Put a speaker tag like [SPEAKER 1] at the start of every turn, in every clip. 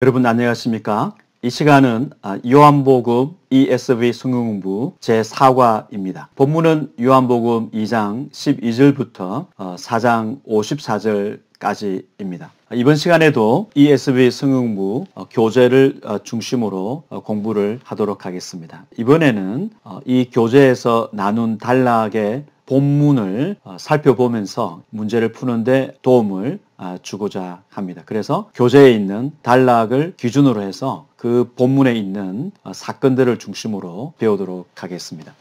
[SPEAKER 1] 여러분 안녕하십니까? 이 시간은 요한복음 ESV 성경공부 제4과입니다. 본문은 요한복음 2장 12절부터 4장 54절까지입니다. 이번 시간에도 ESV 성경공부 교재를 중심으로 공부를 하도록 하겠습니다. 이번에는 이 교재에서 나눈 단락의 본문을 살펴보면서 문제를 푸는데 도움을 주고자 합니다. 그래서 교재에 있는 단락을 기준으로 해서 그 본문에 있는 사건들을 중심으로 배우도록 하겠습니다.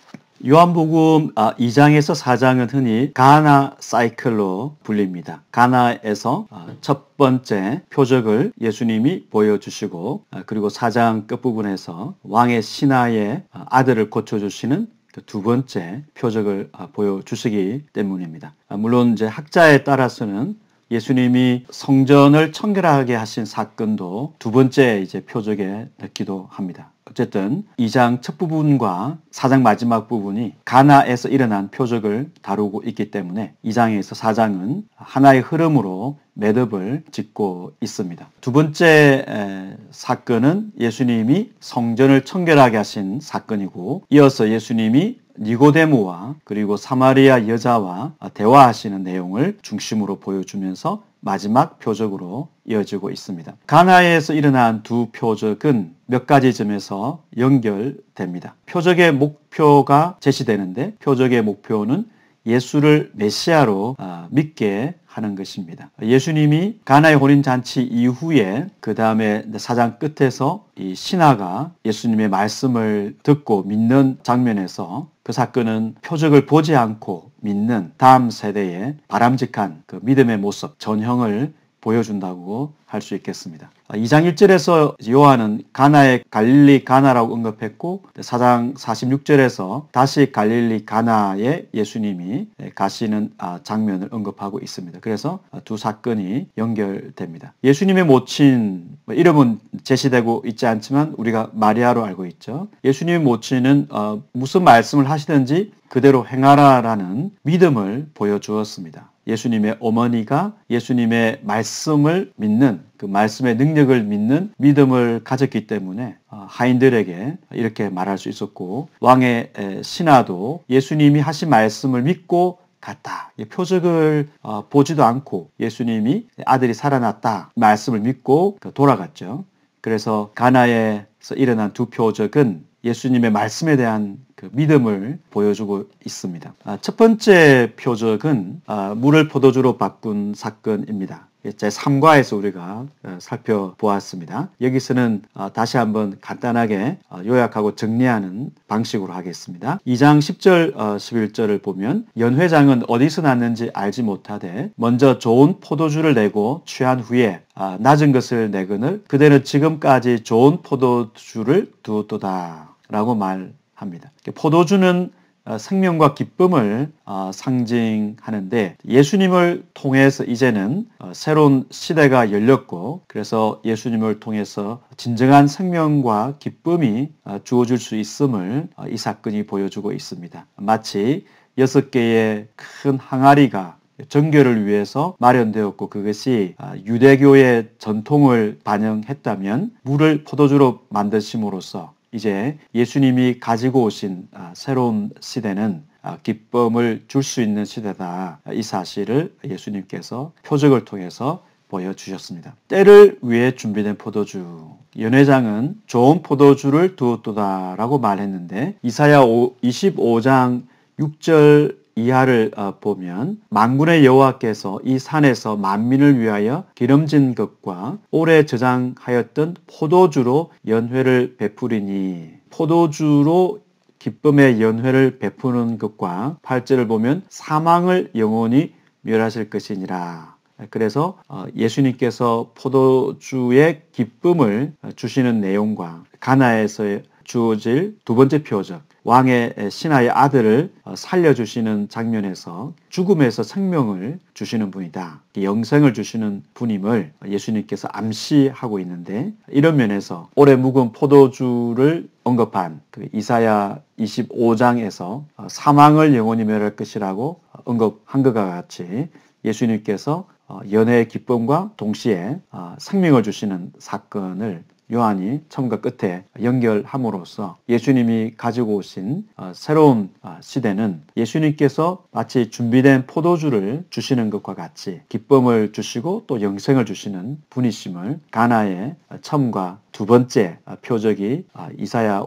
[SPEAKER 1] 요한복음 2장에서 4장은 흔히 가나 사이클로 불립니다. 가나에서 첫 번째 표적을 예수님이 보여주시고 그리고 4장 끝부분에서 왕의 신하의 아들을 고쳐주시는 두 번째 표적을 보여주시기 때문입니다. 물론 이제 학자에 따라서는 예수님이 성전을 청결하게 하신 사건도 두 번째 이제 표적에 넣기도 합니다. 어쨌든 2장 첫 부분과 4장 마지막 부분이 가나에서 일어난 표적을 다루고 있기 때문에 2장에서 4장은 하나의 흐름으로 매듭을 짓고 있습니다. 두 번째 사건은 예수님이 성전을 청결하게 하신 사건이고, 이어서 예수님이 니고데모와 그리고 사마리아 여자와 대화하시는 내용을 중심으로 보여주면서 마지막 표적으로 이어지고 있습니다. 가나에서 일어난 두 표적은 몇 가지 점에서 연결됩니다. 표적의 목표가 제시되는데 표적의 목표는 예수를 메시아로 믿게 하는 것입니다. 예수님이 가나의 혼인잔치 이후에 그 다음에 4장 끝에서 이 신하가 예수님의 말씀을 듣고 믿는 장면에서 그 사건은 표적을 보지 않고 믿는 다음 세대의 바람직한 그 믿음의 모습, 전형을 보여준다고 할 수 있겠습니다. 2장 1절에서 요한은 가나의 갈릴리 가나라고 언급했고 4장 46절에서 다시 갈릴리 가나에 예수님이 가시는 장면을 언급하고 있습니다. 그래서 두 사건이 연결됩니다. 예수님의 모친, 이름은 제시되고 있지 않지만 우리가 마리아로 알고 있죠. 예수님의 모친은 무슨 말씀을 하시든지 그대로 행하라라는 믿음을 보여주었습니다. 예수님의 어머니가 예수님의 말씀을 믿는, 그 말씀의 능력을 믿는 믿음을 가졌기 때문에 하인들에게 이렇게 말할 수 있었고, 왕의 신하도 예수님이 하신 말씀을 믿고 갔다. 표적을 보지도 않고 예수님이 아들이 살아났다 말씀을 믿고 돌아갔죠. 그래서 가나에서 일어난 두 표적은 예수님의 말씀에 대한 그 믿음을 보여주고 있습니다. 첫 번째 표적은 물을 포도주로 바꾼 사건입니다. 제3과에서 우리가 살펴보았습니다. 여기서는 다시 한번 간단하게 요약하고 정리하는 방식으로 하겠습니다. 2장 10절, 11절을 보면 연회장은 어디서 났는지 알지 못하되 먼저 좋은 포도주를 내고 취한 후에 낮은 것을 내거늘 그대는 지금까지 좋은 포도주를 두었도다 라고 말합니다. 포도주는 생명과 기쁨을 상징하는데 예수님을 통해서 이제는 새로운 시대가 열렸고, 그래서 예수님을 통해서 진정한 생명과 기쁨이 주어질 수 있음을 이 사건이 보여주고 있습니다. 마치 6개의 큰 항아리가 정결을 위해서 마련되었고 그것이 유대교의 전통을 반영했다면 물을 포도주로 만드심으로써 이제 예수님이 가지고 오신 새로운 시대는 기쁨을 줄 수 있는 시대다. 이 사실을 예수님께서 표적을 통해서 보여주셨습니다. 때를 위해 준비된 포도주. 연회장은 좋은 포도주를 두었도다라고 말했는데 이사야 25장 6절 이하를 보면 만군의 여호와께서 이 산에서 만민을 위하여 기름진 것과 오래 저장하였던 포도주로 연회를 베푸리니, 포도주로 기쁨의 연회를 베푸는 것과 8절을 보면 사망을 영원히 멸하실 것이니라. 그래서 예수님께서 포도주의 기쁨을 주시는 내용과 가나에서 주어질 두 번째 표적, 왕의 신하의 아들을 살려주시는 장면에서 죽음에서 생명을 주시는 분이다, 영생을 주시는 분임을 예수님께서 암시하고 있는데, 이런 면에서 오래 묵은 포도주를 언급한 그 이사야 25장에서 사망을 영원히 멸할 것이라고 언급한 것과 같이 예수님께서 연애의 기쁨과 동시에 생명을 주시는 사건을 요한이 처음과 끝에 연결함으로써 예수님이 가지고 오신 새로운 시대는 예수님께서 마치 준비된 포도주를 주시는 것과 같이 기쁨을 주시고 또 영생을 주시는 분이심을 가나의 처음과 두 번째 표적이 이사야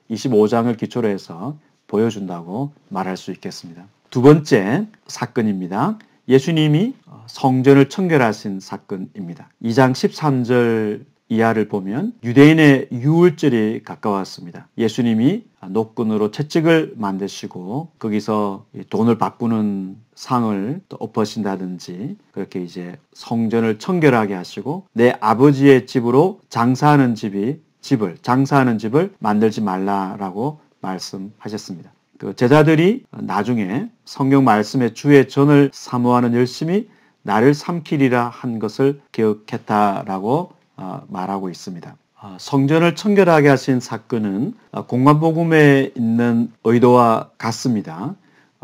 [SPEAKER 1] 25장을 기초로 해서 보여준다고 말할 수 있겠습니다. 두 번째 사건입니다. 예수님이 성전을 청결하신 사건입니다. 2장 13절 이하를 보면 유대인의 유월절이 가까웠습니다. 예수님이 노끈으로 채찍을 만드시고 거기서 돈을 바꾸는 상을 또 엎으신다든지 그렇게 이제 성전을 청결하게 하시고 내 아버지의 집으로 장사하는 집을 만들지 말라라고 말씀하셨습니다. 그 제자들이 나중에 성경 말씀의 주의 전을 사모하는 열심히 나를 삼키리라 한 것을 기억했다라고 말하고 있습니다. 성전을 청결하게 하신 사건은 공관복음에 있는 의도와 같습니다.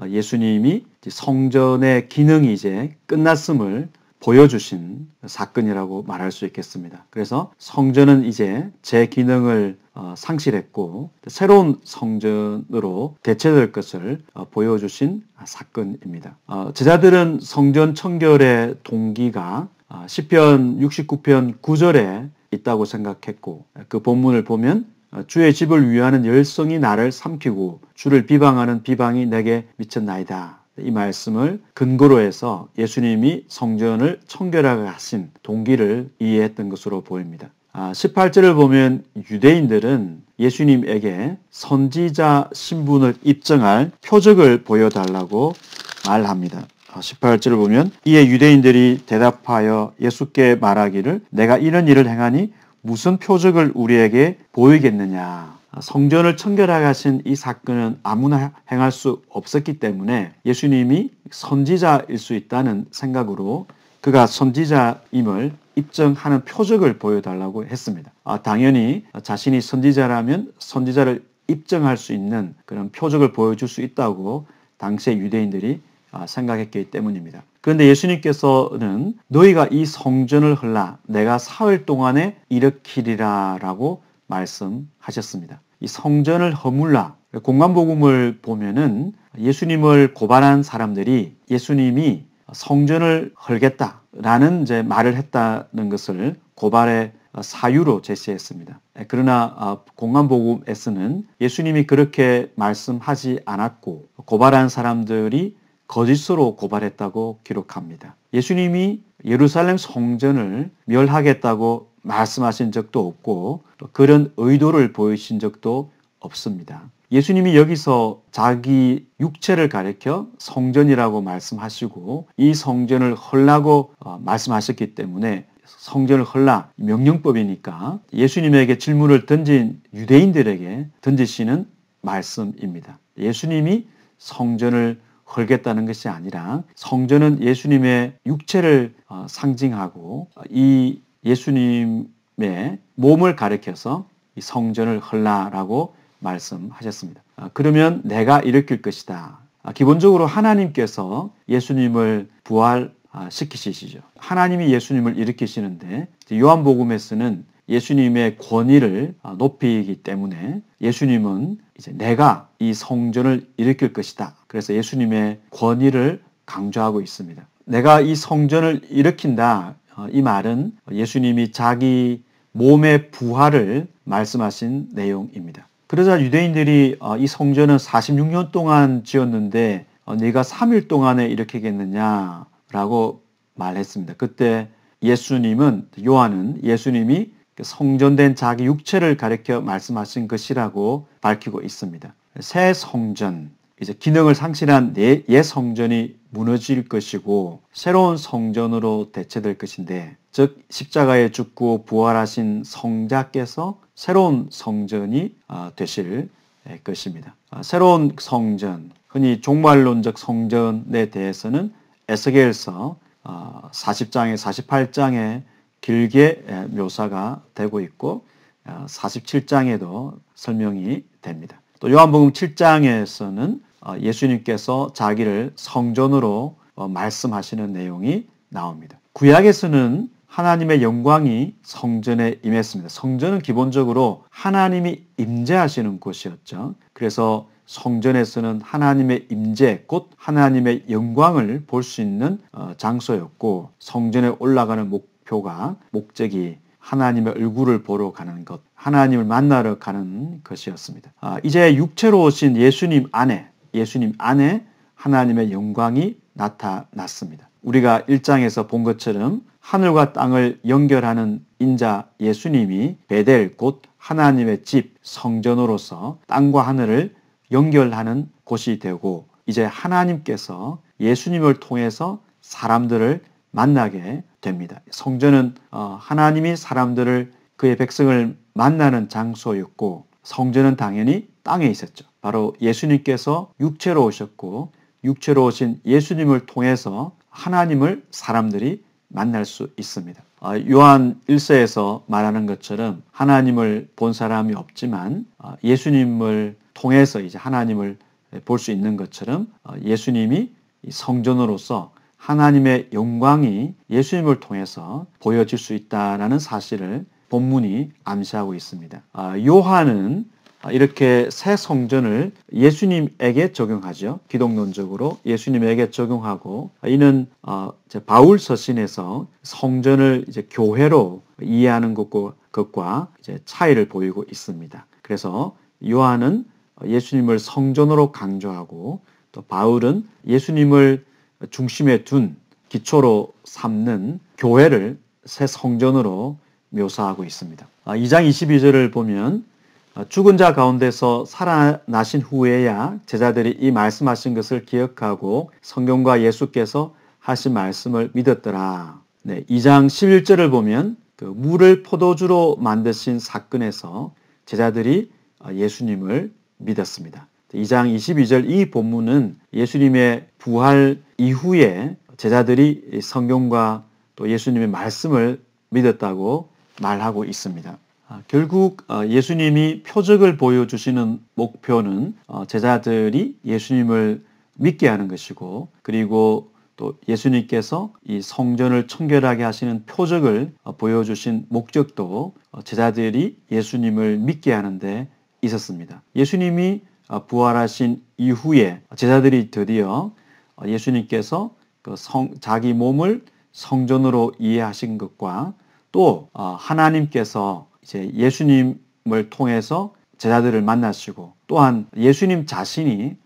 [SPEAKER 1] 예수님이 성전의 기능이 이제 끝났음을 보여주신 사건이라고 말할 수 있겠습니다. 그래서 성전은 이제 제 기능을 상실했고 새로운 성전으로 대체될 것을 보여주신 사건입니다. 제자들은 성전 청결의 동기가 시편 69편 9절에 있다고 생각했고 그 본문을 보면 주의 집을 위하는 열성이 나를 삼키고 주를 비방하는 비방이 내게 미쳤나이다. 이 말씀을 근거로 해서 예수님이 성전을 청결하게 하신 동기를 이해했던 것으로 보입니다. 18절을 보면 유대인들은 예수님에게 선지자 신분을 입증할 표적을 보여달라고 말합니다. 18절을 보면 이에 유대인들이 대답하여 예수께 말하기를 내가 이런 일을 행하니 무슨 표적을 우리에게 보이겠느냐. 성전을 청결하게 하신 이 사건은 아무나 행할 수 없었기 때문에 예수님이 선지자일 수 있다는 생각으로 그가 선지자임을 입증하는 표적을 보여달라고 했습니다. 당연히 자신이 선지자라면 선지자를 입증할 수 있는 그런 표적을 보여줄 수 있다고 당시의 유대인들이 생각했기 때문입니다. 그런데 예수님께서는 너희가 이 성전을 헐라 내가 사흘 동안에 일으키리라 라고 말씀하셨습니다. 이 성전을 허물라 공관복음을 보면은 예수님을 고발한 사람들이 예수님이 성전을 헐겠다라는 이제 말을 했다는 것을 고발의 사유로 제시했습니다. 그러나 공관복음에서는 예수님이 그렇게 말씀하지 않았고 고발한 사람들이 거짓으로 고발했다고 기록합니다. 예수님이 예루살렘 성전을 멸하겠다고 말씀하신 적도 없고 또 그런 의도를 보이신 적도 없습니다. 예수님이 여기서 자기 육체를 가리켜 성전이라고 말씀하시고 이 성전을 헐라고 말씀하셨기 때문에 성전을 헐라 명령법이니까 예수님에게 질문을 던진 유대인들에게 던지시는 말씀입니다. 예수님이 성전을 헐겠다는 것이 아니라 성전은 예수님의 육체를 상징하고 이 예수님의 몸을 가리켜서 이 성전을 헐라라고 말씀하셨습니다. 그러면 내가 일으킬 것이다. 기본적으로 하나님께서 예수님을 부활시키시죠. 하나님이 예수님을 일으키시는데 요한복음에서는 예수님의 권위를 높이기 때문에 예수님은 이제 내가 이 성전을 일으킬 것이다. 그래서 예수님의 권위를 강조하고 있습니다. 내가 이 성전을 일으킨다. 이 말은 예수님이 자기 몸의 부활을 말씀하신 내용입니다. 그러자 유대인들이 이 성전은 46년 동안 지었는데 네가 3일 동안에 일으키겠느냐라고 말했습니다. 그때 요한은 예수님이 성전된 자기 육체를 가리켜 말씀하신 것이라고 밝히고 있습니다. 새 성전, 이제 기능을 상실한 옛 성전이 무너질 것이고 새로운 성전으로 대체될 것인데, 즉 십자가에 죽고 부활하신 성자께서 새로운 성전이 되실 것입니다. 새로운 성전, 흔히 종말론적 성전에 대해서는 에스겔서 40장에 48장에 길게 묘사가 되고 있고 47장에도 설명이 됩니다. 또 요한복음 7장에서는 예수님께서 자기를 성전으로 말씀하시는 내용이 나옵니다. 구약에서는 하나님의 영광이 성전에 임했습니다. 성전은 기본적으로 하나님이 임재하시는 곳이었죠. 그래서 성전에서는 하나님의 임재, 곧 하나님의 영광을 볼 수 있는 장소였고, 성전에 올라가는 목적이 하나님의 얼굴을 보러 가는 것, 하나님을 만나러 가는 것이었습니다. 이제 육체로 오신 예수님 안에 하나님의 영광이 나타났습니다. 우리가 1장에서 본 것처럼 하늘과 땅을 연결하는 인자 예수님이 베델, 곧 하나님의 집, 성전으로서 땅과 하늘을 연결하는 곳이 되고, 이제 하나님께서 예수님을 통해서 사람들을 만나게 됩니다. 성전은 하나님이 사람들을, 그의 백성을 만나는 장소였고, 성전은 당연히 땅에 있었죠. 바로 예수님께서 육체로 오셨고, 육체로 오신 예수님을 통해서 하나님을 사람들이 만날 수 있습니다. 요한 1서에서 말하는 것처럼 하나님을 본 사람이 없지만 예수님을 통해서 이제 하나님을 볼 수 있는 것처럼 예수님이 성전으로서 하나님의 영광이 예수님을 통해서 보여질 수 있다는 사실을 본문이 암시하고 있습니다. 요한은 이렇게 새 성전을 예수님에게 적용하죠. 기독론적으로 예수님에게 적용하고, 이는 바울 서신에서 성전을 이제 교회로 이해하는 것과 이제 차이를 보이고 있습니다. 그래서 요한은 예수님을 성전으로 강조하고, 또 바울은 예수님을 중심에 둔 기초로 삼는 교회를 새 성전으로 묘사하고 있습니다. 2장 22절을 보면 죽은 자 가운데서 살아나신 후에야 제자들이 이 말씀하신 것을 기억하고 성경과 예수께서 하신 말씀을 믿었더라. 2장 11절을 보면 그 물을 포도주로 만드신 사건에서 제자들이 예수님을 믿었습니다. 2장 22절 이 본문은 예수님의 부활 이후에 제자들이 성경과 또 예수님의 말씀을 믿었다고 말하고 있습니다. 결국 예수님이 표적을 보여주시는 목표는 제자들이 예수님을 믿게 하는 것이고, 그리고 또 예수님께서 이 성전을 청결하게 하시는 표적을 보여주신 목적도 제자들이 예수님을 믿게 하는 데 있었습니다. 예수님이 부활하신 이후에 제자들이 드디어 예수님께서 자기 몸을 성전으로 이해하신 것과 또 하나님께서 이제 예수님을 통해서 제자들을 만나시고, 또한 예수님 자신이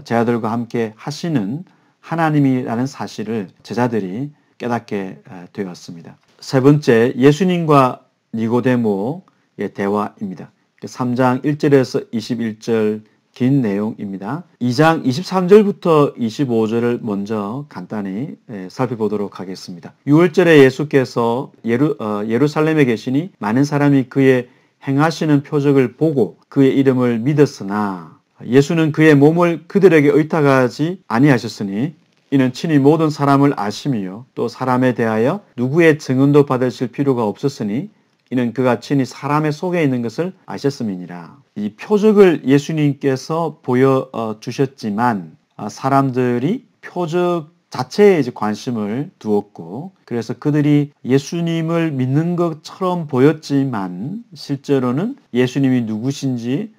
[SPEAKER 1] 제자들과 함께 하시는 하나님이라는 사실을 제자들이 깨닫게 되었습니다. 세 번째, 예수님과 니고데모의 대화입니다. 3장 1절에서 21절 긴 내용입니다. 2장 23절부터 25절을 먼저 간단히 살펴보도록 하겠습니다. 6월절에 예수께서 예루살렘에 계시니 많은 사람이 그의 행하시는 표적을 보고 그의 이름을 믿었으나 예수는 그의 몸을 그들에게 의탁하지 아니하셨으니 이는 친히 모든 사람을 아심이요 또 사람에 대하여 누구의 증언도 받으실 필요가 없었으니 이는 그가 친히 사람의 속에 있는 것을 아셨음이니라. 이 표적을 예수님께서 보여주셨지만 사람들이 표적 자체에 이제 관심을 두었고, 그래서 그들이 예수님을 믿는 것처럼 보였지만 실제로는 예수님이 누구신지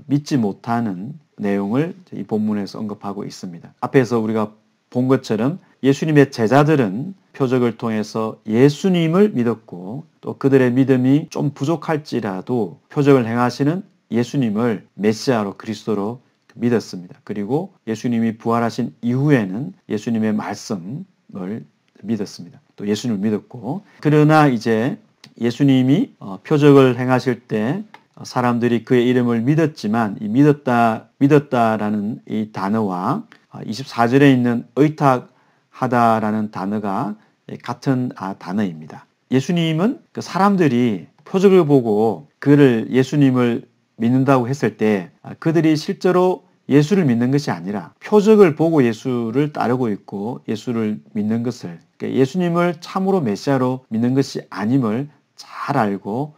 [SPEAKER 1] 믿지 못하는 내용을 이 본문에서 언급하고 있습니다. 앞에서 우리가 본 것처럼 예수님의 제자들은 표적을 통해서 예수님을 믿었고, 또 그들의 믿음이 좀 부족할지라도 표적을 행하시는 예수님을 메시아로 그리스도로 믿었습니다. 그리고 예수님이 부활하신 이후에는 예수님의 말씀을 믿었습니다. 또 예수님을 믿었고, 그러나 이제 예수님이 표적을 행하실 때 사람들이 그의 이름을 믿었지만 이 믿었다라는 이 단어와 24절에 있는 의탁하다라는 단어가 같은 단어입니다. 예수님은 그 사람들이 표적을 보고 그를 예수님을 믿는다고 했을 때 그들이 실제로 예수를 믿는 것이 아니라 표적을 보고 예수를 따르고 있고 예수를 믿는 것을, 예수님을 참으로 메시아로 믿는 것이 아님을 잘 알고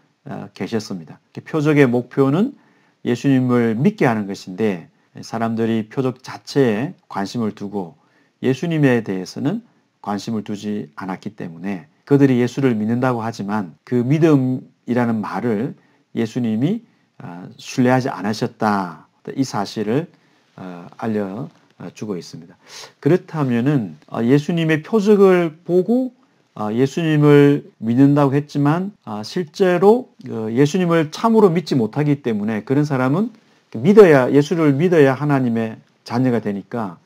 [SPEAKER 1] 계셨습니다. 표적의 목표는 예수님을 믿게 하는 것인데 사람들이 표적 자체에 관심을 두고 예수님에 대해서는 관심을 두지 않았기 때문에 그들이 예수를 믿는다고 하지만 그 믿음이라는 말을 예수님이 신뢰하지 않으셨다. 이 사실을 알려주고 있습니다. 그렇다면은 예수님의 표적을 보고 예수님을 믿는다고 했지만 실제로 예수님을 참으로 믿지 못하기 때문에 그런 사람은 예수를 믿어야 하나님의 자녀가 되니까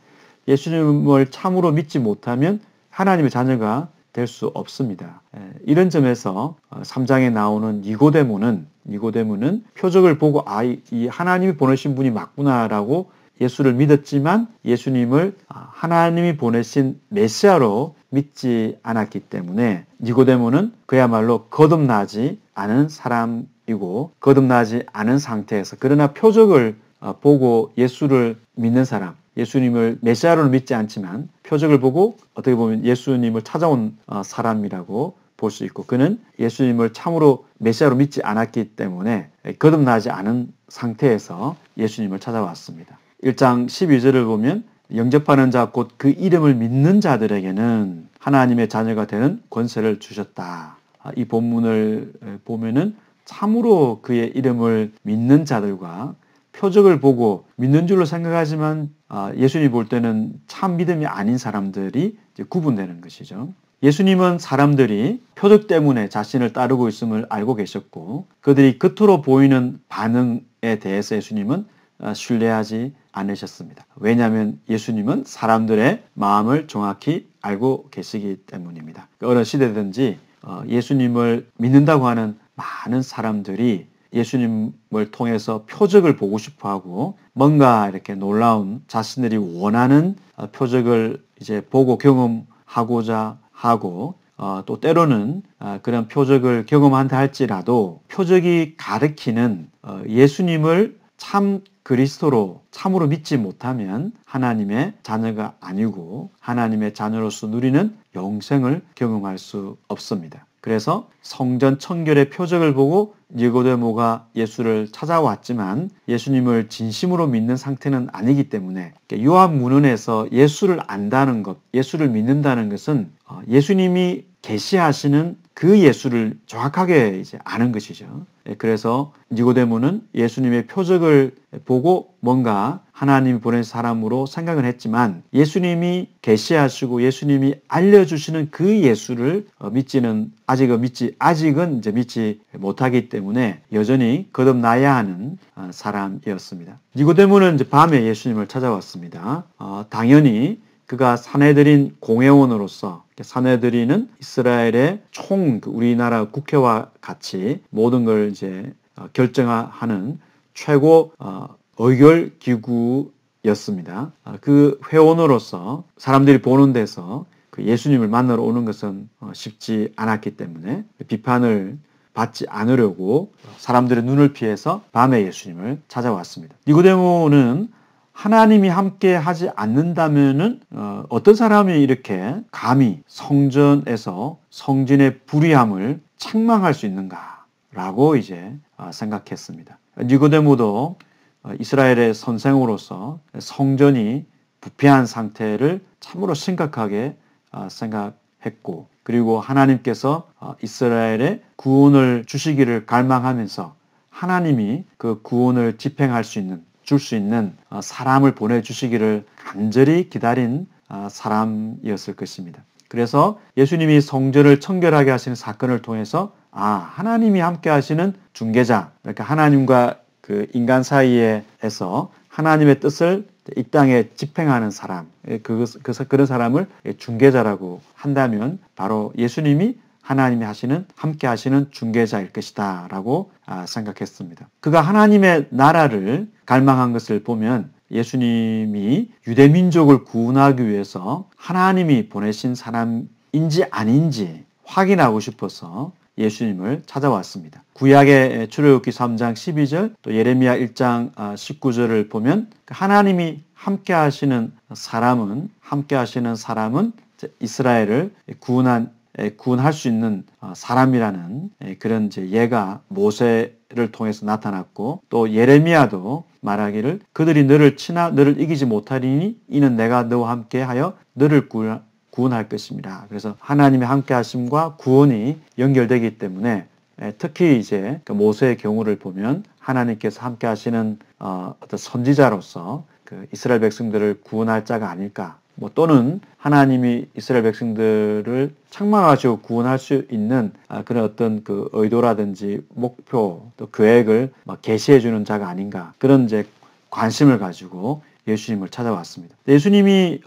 [SPEAKER 1] 예수님을 참으로 믿지 못하면 하나님의 자녀가 될 수 없습니다. 이런 점에서 3장에 나오는 니고데모는 표적을 보고 이 하나님이 보내신 분이 맞구나라고 예수를 믿었지만 예수님을 하나님이 보내신 메시아로 믿지 않았기 때문에 니고데모는 그야말로 거듭나지 않은 사람이고 거듭나지 않은 상태에서 그러나 표적을 보고 예수를 믿는 사람, 예수님을 메시아로는 믿지 않지만 표적을 보고 어떻게 보면 예수님을 찾아온 사람이라고 볼 수 있고 그는 예수님을 참으로 메시아로 믿지 않았기 때문에 거듭나지 않은 상태에서 예수님을 찾아왔습니다. 1장 12절을 보면 영접하는 자 곧 그 이름을 믿는 자들에게는 하나님의 자녀가 되는 권세를 주셨다. 이 본문을 보면은 참으로 그의 이름을 믿는 자들과 표적을 보고 믿는 줄로 생각하지만 예수님 볼 때는 참 믿음이 아닌 사람들이 이제 구분되는 것이죠. 예수님은 사람들이 표적 때문에 자신을 따르고 있음을 알고 계셨고 그들이 겉으로 보이는 반응에 대해서 예수님은 신뢰하지 않으셨습니다. 왜냐하면 예수님은 사람들의 마음을 정확히 알고 계시기 때문입니다. 어느 시대든지 예수님을 믿는다고 하는 많은 사람들이 예수님을 통해서 표적을 보고 싶어하고 뭔가 이렇게 놀라운 자신들이 원하는 표적을 이제 보고 경험하고자 하고 또 때로는 그런 표적을 경험한다 할지라도 표적이 가리키는 예수님을 참 그리스도로 참으로 믿지 못하면 하나님의 자녀가 아니고 하나님의 자녀로서 누리는 영생을 경험할 수 없습니다. 그래서 성전 청결의 표적을 보고 니고데모가 예수를 찾아왔지만 예수님을 진심으로 믿는 상태는 아니기 때문에 요한문헌에서 예수를 안다는 것, 예수를 믿는다는 것은 예수님이 계시하시는 그 예수를 정확하게 이제 아는 것이죠. 그래서 니고데모는 예수님의 표적을 보고 뭔가 하나님이 보낸 사람으로 생각은 했지만 예수님이 계시하시고 예수님이 알려주시는 그 예수를 아직은 믿지 못하기 때문에 여전히 거듭나야 하는 사람이었습니다. 니고데모는 이제 밤에 예수님을 찾아왔습니다. 당연히 그가 사내들인 공회원으로서 사내들이는 이스라엘의 우리나라 국회와 같이 모든 걸 이제 결정하는 최고 의결 기구였습니다. 그 회원으로서 사람들이 보는 데서 그 예수님을 만나러 오는 것은 쉽지 않았기 때문에 비판을 받지 않으려고 사람들의 눈을 피해서 밤에 예수님을 찾아왔습니다. 니고데모는 하나님이 함께 하지 않는다면은 어떤 사람이 이렇게 감히 성전에서 성전의 불의함을 책망할 수 있는가라고 이제 생각했습니다. 니고데모도 이스라엘의 선생으로서 성전이 부패한 상태를 참으로 심각하게 생각했고 그리고 하나님께서 이스라엘의 구원을 주시기를 갈망하면서 하나님이 그 구원을 집행할 수 있는 줄 수 있는 사람을 보내주시기를 간절히 기다린 사람이었을 것입니다. 그래서 예수님이 성전을 청결하게 하시는 사건을 통해서 하나님이 함께 하시는 중개자, 그러니까 하나님과 그 인간 사이에서 하나님의 뜻을 이 땅에 집행하는 사람, 그런 사람을 중개자라고 한다면 바로 예수님이 하나님이 함께 하시는 중개자일 것이다 라고 생각했습니다. 그가 하나님의 나라를 갈망한 것을 보면 예수님이 유대민족을 구원하기 위해서 하나님이 보내신 사람인지 아닌지 확인하고 싶어서 예수님을 찾아왔습니다. 구약의 출애굽기 3장 12절 또 예레미야 1장 19절을 보면 하나님이 함께 하시는 사람은 이스라엘을 구원할 수 있는 사람이라는 그런 예가 모세를 통해서 나타났고 또 예레미야도 말하기를 그들이 너를 치나 너를 이기지 못하리니 이는 내가 너와 함께 하여 너를 구원할 것입니다. 그래서 하나님의 함께 하심과 구원이 연결되기 때문에 특히 이제 모세의 경우를 보면 하나님께서 함께 하시는 어떤 선지자로서 그 이스라엘 백성들을 구원할 자가 아닐까. 또는 하나님이 이스라엘 백성들을 책망하시고 구원할 수 있는 그런 어떤 그 의도라든지 목표 또 계획을 계시해 주는 자가 아닌가. 그런 이제 관심을 가지고 예수님을 찾아왔습니다. 예수님이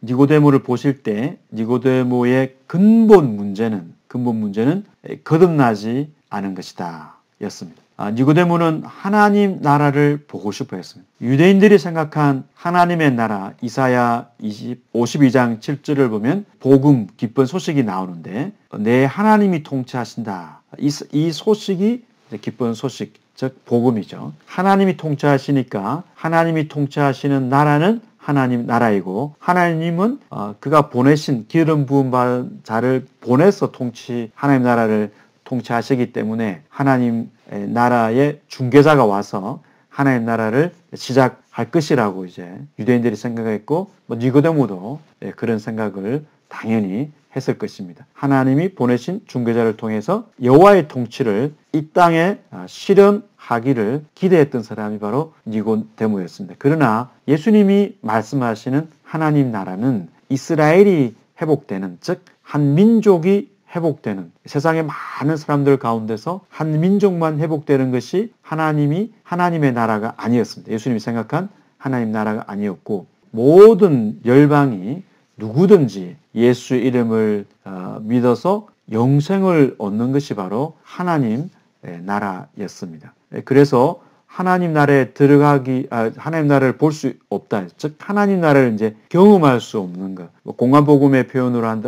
[SPEAKER 1] 니고데모를 보실 때 니고데모의 근본 문제는 거듭나지 않은 것이다 였습니다. 니고데모는 하나님 나라를 보고 싶어 했습니다. 유대인들이 생각한 하나님의 나라 이사야 52장 7절을 보면 복음 기쁜 소식이 나오는데 내 하나님이 통치하신다. 이 소식이 기쁜 소식 즉 복음이죠. 하나님이 통치하시니까 하나님이 통치하시는 나라는 하나님 나라이고 하나님은 그가 보내신 기름 부음 받은 자를 보내서 하나님 나라를 통치하시기 때문에 하나님 나라의 중개자가 와서 하나님 나라를 시작할 것이라고 이제 유대인들이 생각했고 니고데모도 그런 생각을 당연히 했을 것입니다. 하나님이 보내신 중개자를 통해서 여호와의 통치를 이 땅에 실현하기를 기대했던 사람이 바로 니고데모였습니다. 그러나 예수님이 말씀하시는 하나님 나라는 이스라엘이 회복되는 즉 한 민족이 회복되는 세상의 많은 사람들 가운데서 한 민족만 회복되는 것이 하나님의 나라가 아니었습니다. 예수님이 생각한 하나님 나라가 아니었고 모든 열방이 누구든지 예수 이름을 믿어서 영생을 얻는 것이 바로 하나님 나라였습니다. 그래서 하나님 나라에 하나님 나라를 볼 수 없다. 즉 하나님 나라를 이제 경험할 수 없는 것. 공관복음의 표현으로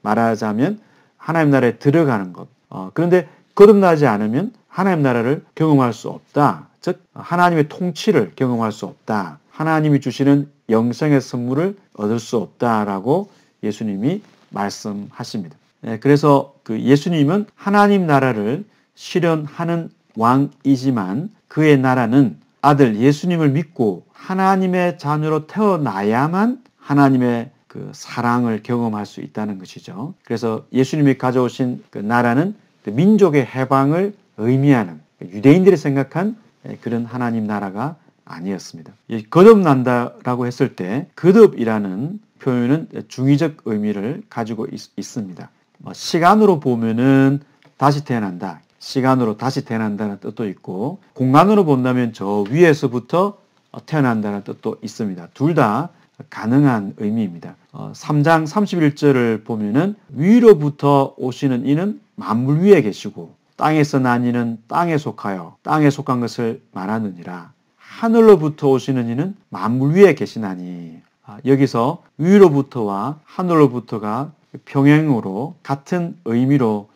[SPEAKER 1] 말하자면 하나님 나라에 들어가는 것. 그런데 거듭나지 않으면 하나님 나라를 경험할 수 없다. 즉 하나님의 통치를 경험할 수 없다. 하나님이 주시는 영생의 선물을 얻을 수 없다라고 예수님이 말씀하십니다. 그래서 그 예수님은 하나님 나라를 실현하는 왕이지만 그의 나라는 아들 예수님을 믿고 하나님의 자녀로 태어나야만 하나님의 그 사랑을 경험할 수 있다는 것이죠. 그래서 예수님이 가져오신 그 나라는 민족의 해방을 의미하는 유대인들이 생각한 그런 하나님 나라가 아니었습니다. 거듭난다라고 했을 때 거듭이라는 표현은 중의적 의미를 가지고 있습니다. 시간으로 보면은 다시 태어난다. 시간으로 다시 태어난다는 뜻도 있고 공간으로 본다면 저 위에서부터 태어난다는 뜻도 있습니다. 둘 다 가능한 의미입니다. 3장 31절을 보면은 위로부터 오시는 이는 만물 위에 계시고 땅에서 난 이는 땅에 속하여 땅에 속한 것을 말하느니라. 하늘로부터 오시는 이는 만물 위에 계시나니. 여기서 위로부터와 하늘로부터가 평행으로 같은 의미로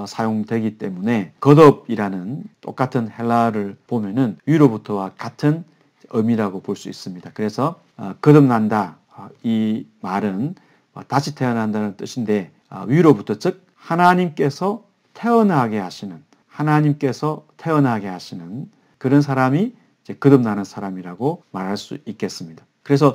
[SPEAKER 1] 사용되기 때문에 거듭이라는 똑같은 헬라어를 보면은 위로부터와 같은 의미라고 볼 수 있습니다. 그래서 거듭난다 이 말은 다시 태어난다는 뜻인데 위로부터 즉 하나님께서 태어나게 하시는 그런 사람이 이제 거듭나는 사람이라고 말할 수 있겠습니다. 그래서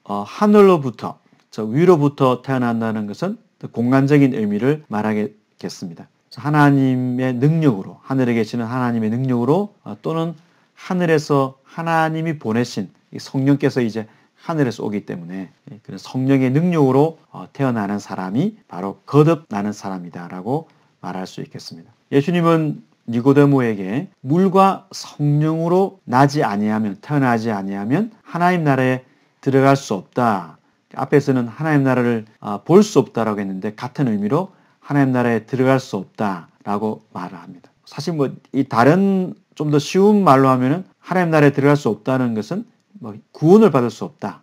[SPEAKER 1] 하늘로부터 위로부터 태어난다는 것은 공간적인 의미를 말하겠습니다. 하나님의 능력으로 하늘에 계시는 하나님의 능력으로 또는 하늘에서 하나님이 보내신 성령께서 이제 하늘에서 오기 때문에 그런 성령의 능력으로 태어나는 사람이 바로 거듭나는 사람이다라고 말할 수 있겠습니다. 예수님은 니고데모에게 물과 성령으로 태어나지 아니하면 하나님 나라에 들어갈 수 없다. 앞에서는 하나님 나라를 볼 수 없다라고 했는데 같은 의미로 하나님 나라에 들어갈 수 없다라고 말을 합니다. 사실 이 다른 좀 더 쉬운 말로 하면은 하나님 나라에 들어갈 수 없다는 것은 구원을 받을 수 없다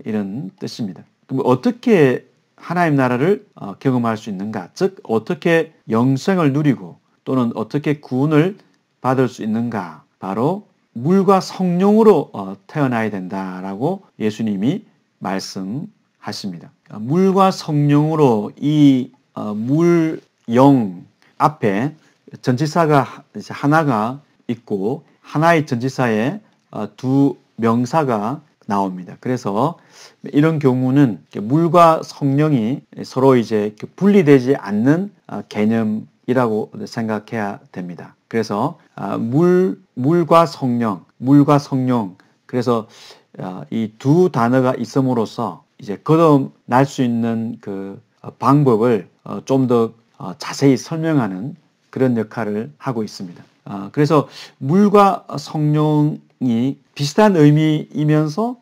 [SPEAKER 1] 이런 뜻입니다. 그럼 어떻게 하나님 나라를 경험할 수 있는가? 즉 어떻게 영생을 누리고 또는 어떻게 구원을 받을 수 있는가? 바로 물과 성령으로 태어나야 된다라고 예수님이 말씀하십니다. 물과 성령으로 이 영 앞에 전치사가 하나가 있고 하나의 전치사에 두 명사가 나옵니다. 그래서 이런 경우는 물과 성령이 서로 이제 분리되지 않는 개념이라고 생각해야 됩니다. 그래서 물과 성령, 그래서 이 두 단어가 있음으로써 이제 거듭날 수 있는 그 방법을 좀 더 자세히 설명하는 그런 역할을 하고 있습니다. 그래서 물과 성령이 비슷한 의미이면서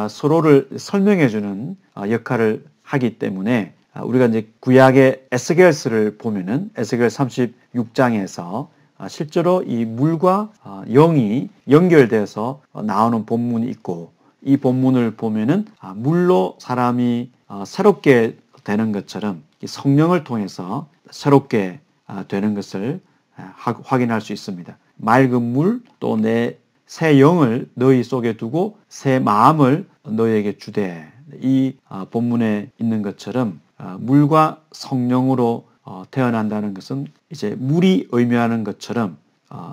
[SPEAKER 1] 서로를 설명해주는 역할을 하기 때문에 우리가 이제 구약의 에스겔서를 보면은 에스겔 36장에서 실제로 이 물과 영이 연결돼서 나오는 본문이 있고, 이 본문을 보면은 물로 사람이 새롭게 되는 것처럼 성령을 통해서 새롭게 되는 것을 확인할 수 있습니다. 맑은 물, 또 내 새 영을 너희 속에 두고 새 마음을 너희에게 주되, 이 본문에 있는 것처럼 물과 성령으로 태어난다는 것은 이제 물이 의미하는 것처럼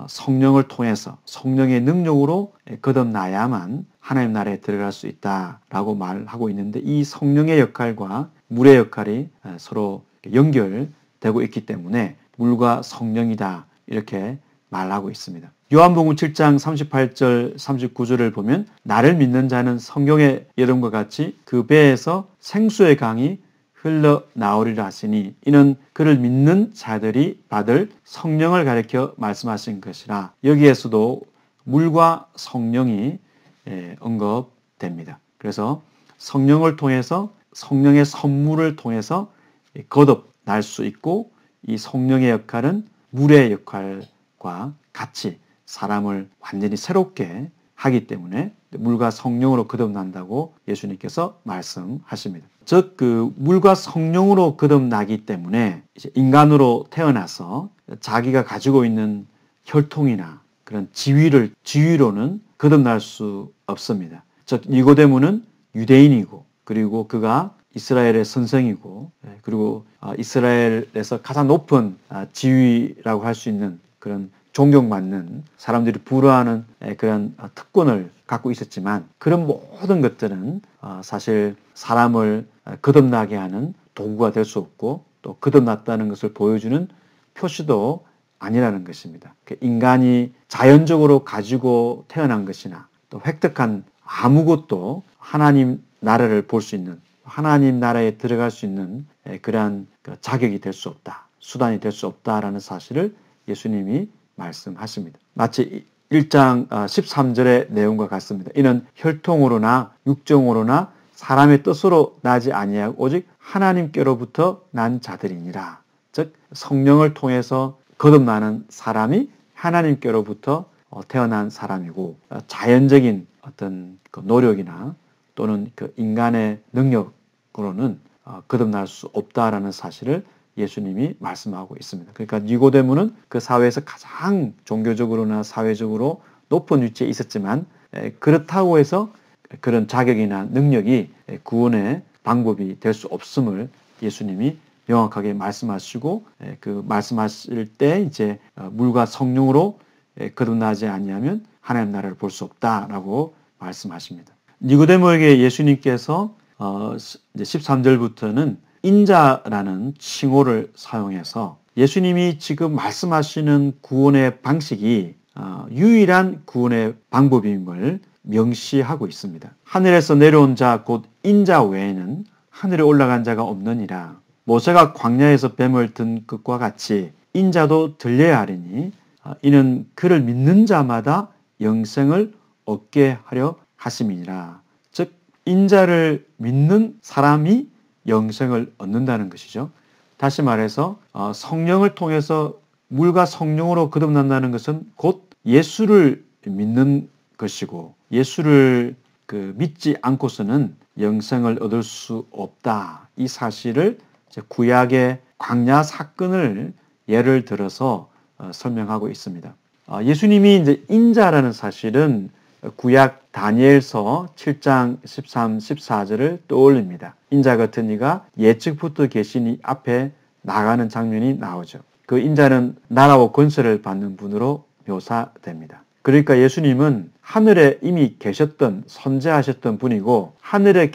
[SPEAKER 1] 성령을 통해서 성령의 능력으로 거듭나야만 하나님 나라에 들어갈 수 있다라고 말하고 있는데, 이 성령의 역할과 물의 역할이 서로 연결되고 있기 때문에 물과 성령이다 이렇게 말하고 있습니다. 요한복음 7장 38절 39절을 보면 나를 믿는 자는 성경의 이름과 같이 그 배에서 생수의 강이 흘러나오리라 하시니 이는 그를 믿는 자들이 받을 성령을 가리켜 말씀하신 것이라. 여기에서도 물과 성령이 언급됩니다. 그래서 성령을 통해서, 성령의 선물을 통해서 거듭날 수 있고, 이 성령의 역할은 물의 역할과 같이 사람을 완전히 새롭게 하기 때문에 물과 성령으로 거듭난다고 예수님께서 말씀하십니다. 즉 그 물과 성령으로 거듭나기 때문에 이제 인간으로 태어나서 자기가 가지고 있는 혈통이나 그런 지위로는 거듭날 수 없습니다. 즉 니고데모는 유대인이고, 그리고 그가 이스라엘의 선생이고, 그리고 이스라엘에서 가장 높은 지위라고 할 수 있는 그런 존경받는, 사람들이 부러워하는 그런 특권을 갖고 있었지만, 그런 모든 것들은 사실 사람을 거듭나게 하는 도구가 될 수 없고, 또 거듭났다는 것을 보여주는 표시도 아니라는 것입니다. 인간이 자연적으로 가지고 태어난 것이나 또 획득한 아무것도 하나님 나라를 볼 수 있는, 하나님 나라에 들어갈 수 있는 그러한 자격이 될 수 없다, 수단이 될 수 없다라는 사실을 예수님이 말씀하십니다. 마치 1장 13절의 내용과 같습니다. 이는 혈통으로나 육정으로나 사람의 뜻으로 나지 아니하고 오직 하나님께로부터 난 자들이니라. 즉 성령을 통해서 거듭나는 사람이 하나님께로부터 태어난 사람이고, 자연적인 어떤 그 노력이나 또는 그 인간의 능력으로는 거듭날 수 없다라는 사실을 예수님이 말씀하고 있습니다. 그러니까 니고데모는 그 사회에서 가장 종교적으로나 사회적으로 높은 위치에 있었지만, 그렇다고 해서 그런 자격이나 능력이 구원의 방법이 될 수 없음을 예수님이 명확하게 말씀하시고, 그 말씀하실 때 이제 물과 성령으로 거듭나지 아니하면 하나님 나라를 볼 수 없다라고 말씀하십니다. 니고데모에게 예수님께서 이제 13절부터는 인자라는 칭호를 사용해서 예수님이 지금 말씀하시는 구원의 방식이 유일한 구원의 방법임을 명시하고 있습니다. 하늘에서 내려온 자 곧 인자 외에는 하늘에 올라간 자가 없느니라. 모세가 광야에서 뱀을 든 것과 같이 인자도 들려야 하리니 이는 그를 믿는 자마다 영생을 얻게 하려 하심이니라. 즉 인자를 믿는 사람이 영생을 얻는다는 것이죠. 다시 말해서 성령을 통해서 물과 성령으로 거듭난다는 것은 곧 예수를 믿는 것이고, 예수를 믿지 않고서는 영생을 얻을 수 없다. 이 사실을 구약의 광야 사건을 예를 들어서 설명하고 있습니다. 예수님이 이제 인자라는 사실은 구약 다니엘서 7장 13, 14절을 떠올립니다. 인자 같은 이가 예측부터 계시니 앞에 나가는 장면이 나오죠. 그 인자는 나라와 권세를 받는 분으로 묘사됩니다. 그러니까 예수님은 하늘에 이미 계셨던 선재하셨던 분이고 하늘에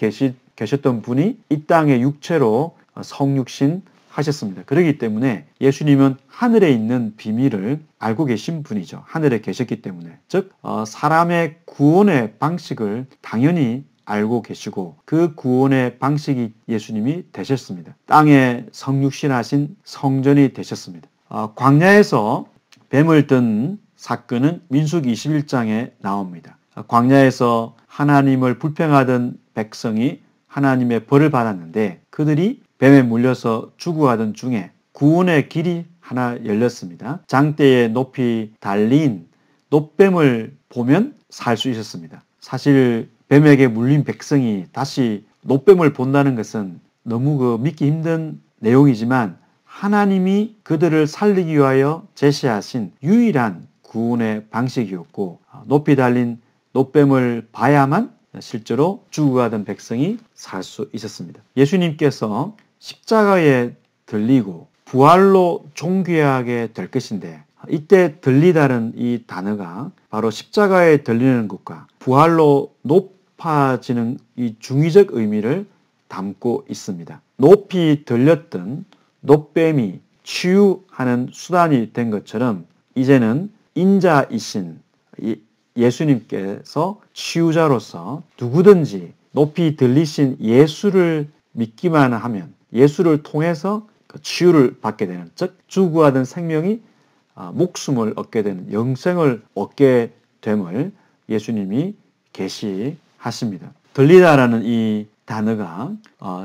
[SPEAKER 1] 계셨던 분이 이 땅의 육체로 성육신 하셨습니다. 그렇기 때문에 예수님은 하늘에 있는 비밀을 알고 계신 분이죠. 하늘에 계셨기 때문에. 즉 사람의 구원의 방식을 당연히 알고 계시고 그 구원의 방식이 예수님이 되셨습니다. 땅에 성육신하신 성전이 되셨습니다. 광야에서 뱀을 든 사건은 민수기 21장에 나옵니다. 광야에서 하나님을 불평하던 백성이 하나님의 벌을 받았는데 그들이 뱀에 물려서 죽어가던 중에 구원의 길이 하나 열렸습니다. 장대에 높이 달린 놋뱀을 보면 살 수 있었습니다. 사실 뱀에게 물린 백성이 다시 놋뱀을 본다는 것은 너무 믿기 힘든 내용이지만 하나님이 그들을 살리기 위하여 제시하신 유일한 구원의 방식이었고 높이 달린 놋뱀을 봐야만 실제로 죽어가던 백성이 살 수 있었습니다. 예수님께서 십자가에 들리고 부활로 존귀하게 될 것인데 이때 들리다는 이 단어가 바로 십자가에 들리는 것과 부활로 높아지는 이 중의적 의미를 담고 있습니다. 높이 들렸던 놋뱀이 치유하는 수단이 된 것처럼 이제는 인자이신 예수님께서 치유자로서 누구든지 높이 들리신 예수를 믿기만 하면 예수를 통해서 그 치유를 받게 되는, 즉 죽어가던 생명이 목숨을 얻게 되는, 영생을 얻게 됨을 예수님이 계시하십니다. 들리다라는 이 단어가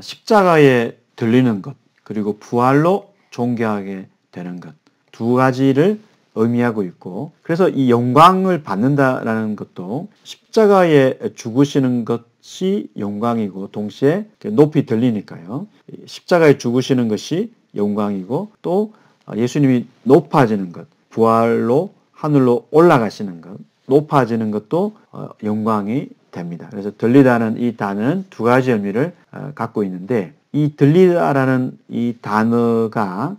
[SPEAKER 1] 십자가에 들리는 것 그리고 부활로 존귀하게 되는 것 두 가지를 의미하고 있고, 그래서 이 영광을 받는다라는 것도 십자가에 죽으시는 것이 영광이고 동시에 높이 들리니까요. 십자가에 죽으시는 것이 영광이고 또 예수님이 높아지는 것, 부활로 하늘로 올라가시는 것, 높아지는 것도 영광이 됩니다. 그래서 들리다는 이 단어는 두 가지 의미를 갖고 있는데 이 들리다라는 이 단어가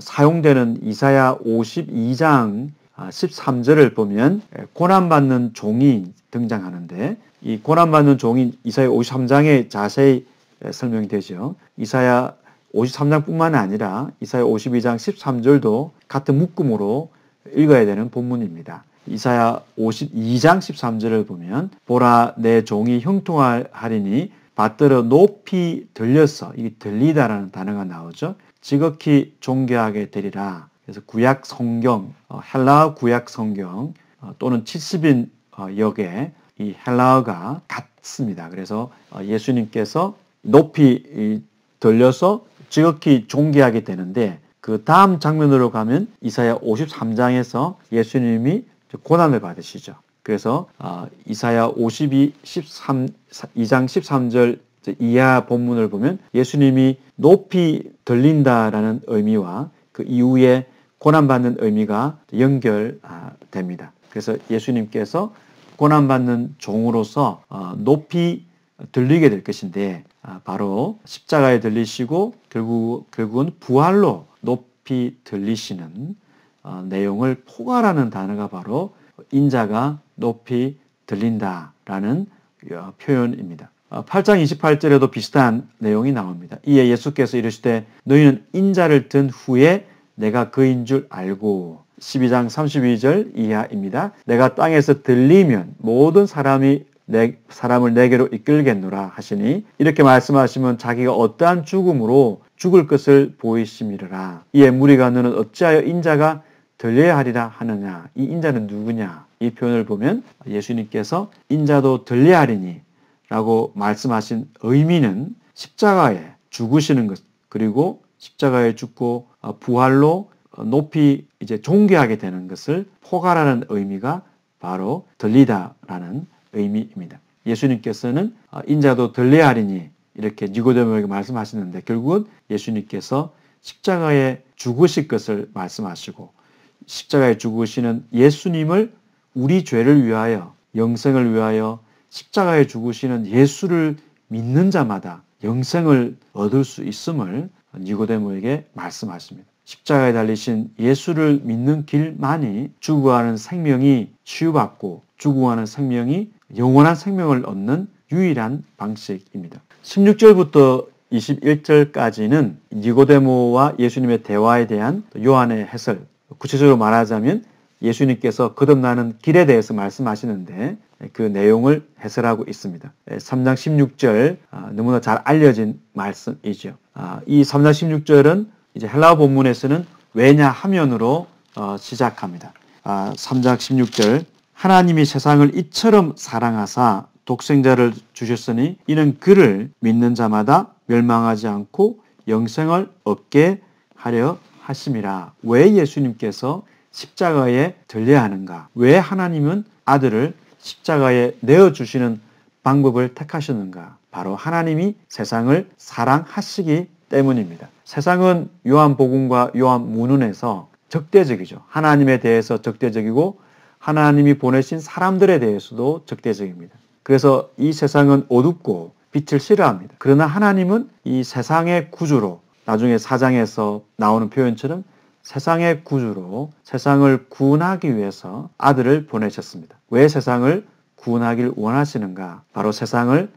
[SPEAKER 1] 사용되는 이사야 52장 13절을 보면 고난받는 종이 등장하는데 이 고난받는 종이 이사야 53장에 자세히 설명이 되죠. 이사야 53장뿐만 아니라 이사야 52장 13절도 같은 묶음으로 읽어야 되는 본문입니다. 이사야 52장 13절을 보면 보라 내 종이 형통하리니 받들어 높이 들려서 이 들리다라는 단어가 나오죠. 지극히 존귀하게 되리라. 그래서 구약 성경, 헬라어 구약 성경 또는 70인 역에 이 헬라어가 같습니다. 그래서 예수님께서 높이 들려서 지극히 존귀하게 되는데 그 다음 장면으로 가면 이사야 53장에서 예수님이 고난을 받으시죠. 그래서 이사야 52장 13절 이하 본문을 보면 예수님이 높이 들린다라는 의미와 그 이후에 고난받는 의미가 연결됩니다. 그래서 예수님께서 고난받는 종으로서 높이 들리게 될 것인데 바로 십자가에 들리시고 결국은 부활로 높이 들리시는 내용을 포괄하는 단어가 바로 인자가 높이 들린다라는 표현입니다. 8장 28절에도 비슷한 내용이 나옵니다. 이에 예수께서 이르시되 너희는 인자를 든 후에 내가 그인 줄 알고 12장 32절 이하입니다. 내가 땅에서 들리면 모든 사람을 내게로 이끌겠노라 하시니 이렇게 말씀하시면 자기가 어떠한 죽음으로 죽을 것을 보이심이라. 이에 무리가 너는 어찌하여 인자가 들려야 하리라 하느냐. 이 인자는 누구냐. 이 표현을 보면 예수님께서 인자도 들려야 하리니 라고 말씀하신 의미는 십자가에 죽으시는 것 그리고 십자가에 죽고 부활로 높이 이제 존귀하게 되는 것을 포괄하는 의미가 바로 들리다라는 의미입니다. 예수님께서는 인자도 들려야 하리니 이렇게 니고데모에게 말씀하시는데 결국은 예수님께서 십자가에 죽으실 것을 말씀하시고 십자가에 죽으시는 예수님을 우리 죄를 위하여 영생을 위하여 십자가에 죽으시는 예수를 믿는 자마다 영생을 얻을 수 있음을 니고데모에게 말씀하십니다. 십자가에 달리신 예수를 믿는 길만이 죽어가는 생명이 치유받고 죽어가는 생명이 영원한 생명을 얻는 유일한 방식입니다. 16절부터 21절까지는 니고데모와 예수님의 대화에 대한 요한의 해설, 구체적으로 말하자면 예수님께서 거듭나는 길에 대해서 말씀하시는데 그 내용을 해설하고 있습니다. 3장 16절 너무나 잘 알려진 말씀이죠. 이 3장 16절은 이제 헬라어 본문에서는 왜냐하면으로 시작합니다. 3장 16절 하나님이 세상을 이처럼 사랑하사 독생자를 주셨으니 이는 그를 믿는 자마다 멸망하지 않고 영생을 얻게 하려 하심이라. 왜 예수님께서 십자가에 들려야 하는가? 왜 하나님은 아들을 십자가에 내어주시는 방법을 택하셨는가? 바로 하나님이 세상을 사랑하시기 때문입니다. 세상은 요한복음과 요한문헌에서 적대적이죠. 하나님에 대해서 적대적이고 하나님이 보내신 사람들에 대해서도 적대적입니다. 그래서 이 세상은 어둡고 빛을 싫어합니다. 그러나 하나님은 이 세상의 구주로, 나중에 4장에서 나오는 표현처럼 세상의 구주로 세상을 구원하기 위해서 아들을 보내셨습니다. 왜 세상을 구원하길 원하시는가? 바로 세상을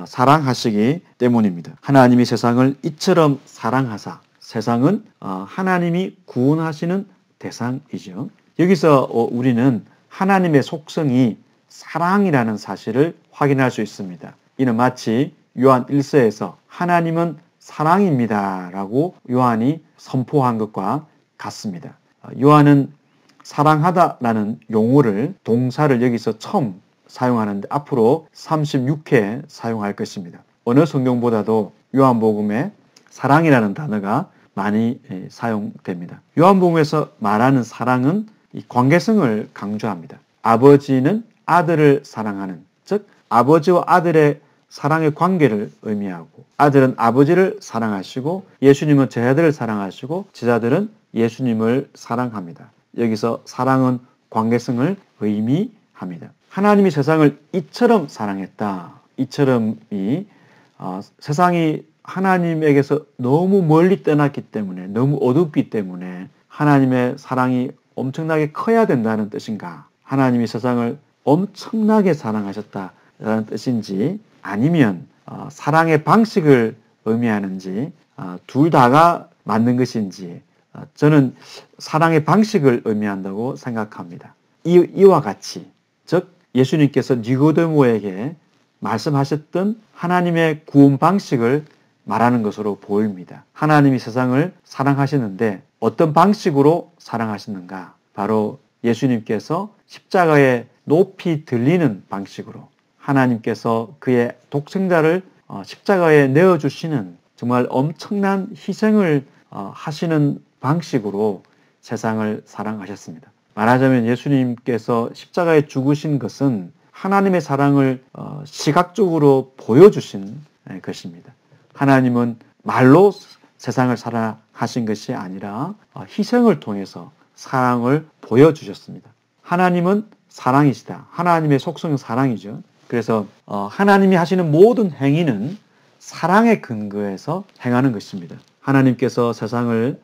[SPEAKER 1] 사랑하시기 때문입니다. 하나님이 세상을 이처럼 사랑하사, 세상은 하나님이 구원하시는 대상이죠. 여기서 우리는 하나님의 속성이 사랑이라는 사실을 확인할 수 있습니다. 이는 마치 요한 1서에서 하나님은 사랑입니다 라고 요한이 선포한 것과 같습니다. 요한은 사랑하다라는 용어를, 동사를 여기서 처음 사용하는데 앞으로 36회 사용할 것입니다. 어느 성경보다도 요한복음에 사랑이라는 단어가 많이 사용됩니다. 요한복음에서 말하는 사랑은 이 관계성을 강조합니다. 아버지는 아들을 사랑하는, 즉 아버지와 아들의 사랑의 관계를 의미하고, 아들은 아버지를 사랑하시고 예수님은 제자들을 사랑하시고 제자들은 예수님을 사랑합니다. 여기서 사랑은 관계성을 의미합니다. 하나님이 세상을 이처럼 사랑했다. 이처럼이 세상이 하나님에게서 너무 멀리 떠났기 때문에, 너무 어둡기 때문에 하나님의 사랑이 엄청나게 커야 된다는 뜻인가? 하나님이 세상을 엄청나게 사랑하셨다라는 뜻인지, 아니면 사랑의 방식을 의미하는지, 둘 다가 맞는 것인지, 저는 사랑의 방식을 의미한다고 생각합니다. 이와 같이, 즉 예수님께서 니고데모에게 말씀하셨던 하나님의 구원 방식을 말하는 것으로 보입니다. 하나님이 세상을 사랑하시는데 어떤 방식으로 사랑하시는가? 바로 예수님께서 십자가에 높이 들리는 방식으로, 하나님께서 그의 독생자를 십자가에 내어주시는 정말 엄청난 희생을 하시는 방식으로 세상을 사랑하셨습니다. 말하자면 예수님께서 십자가에 죽으신 것은 하나님의 사랑을 시각적으로 보여주신 것입니다. 하나님은 말로 세상을 사랑하신 것이 아니라 희생을 통해서 사랑을 보여주셨습니다. 하나님은 사랑이시다. 하나님의 속성은 사랑이죠. 그래서 하나님이 하시는 모든 행위는 사랑의 근거에서 행하는 것입니다. 하나님께서 세상을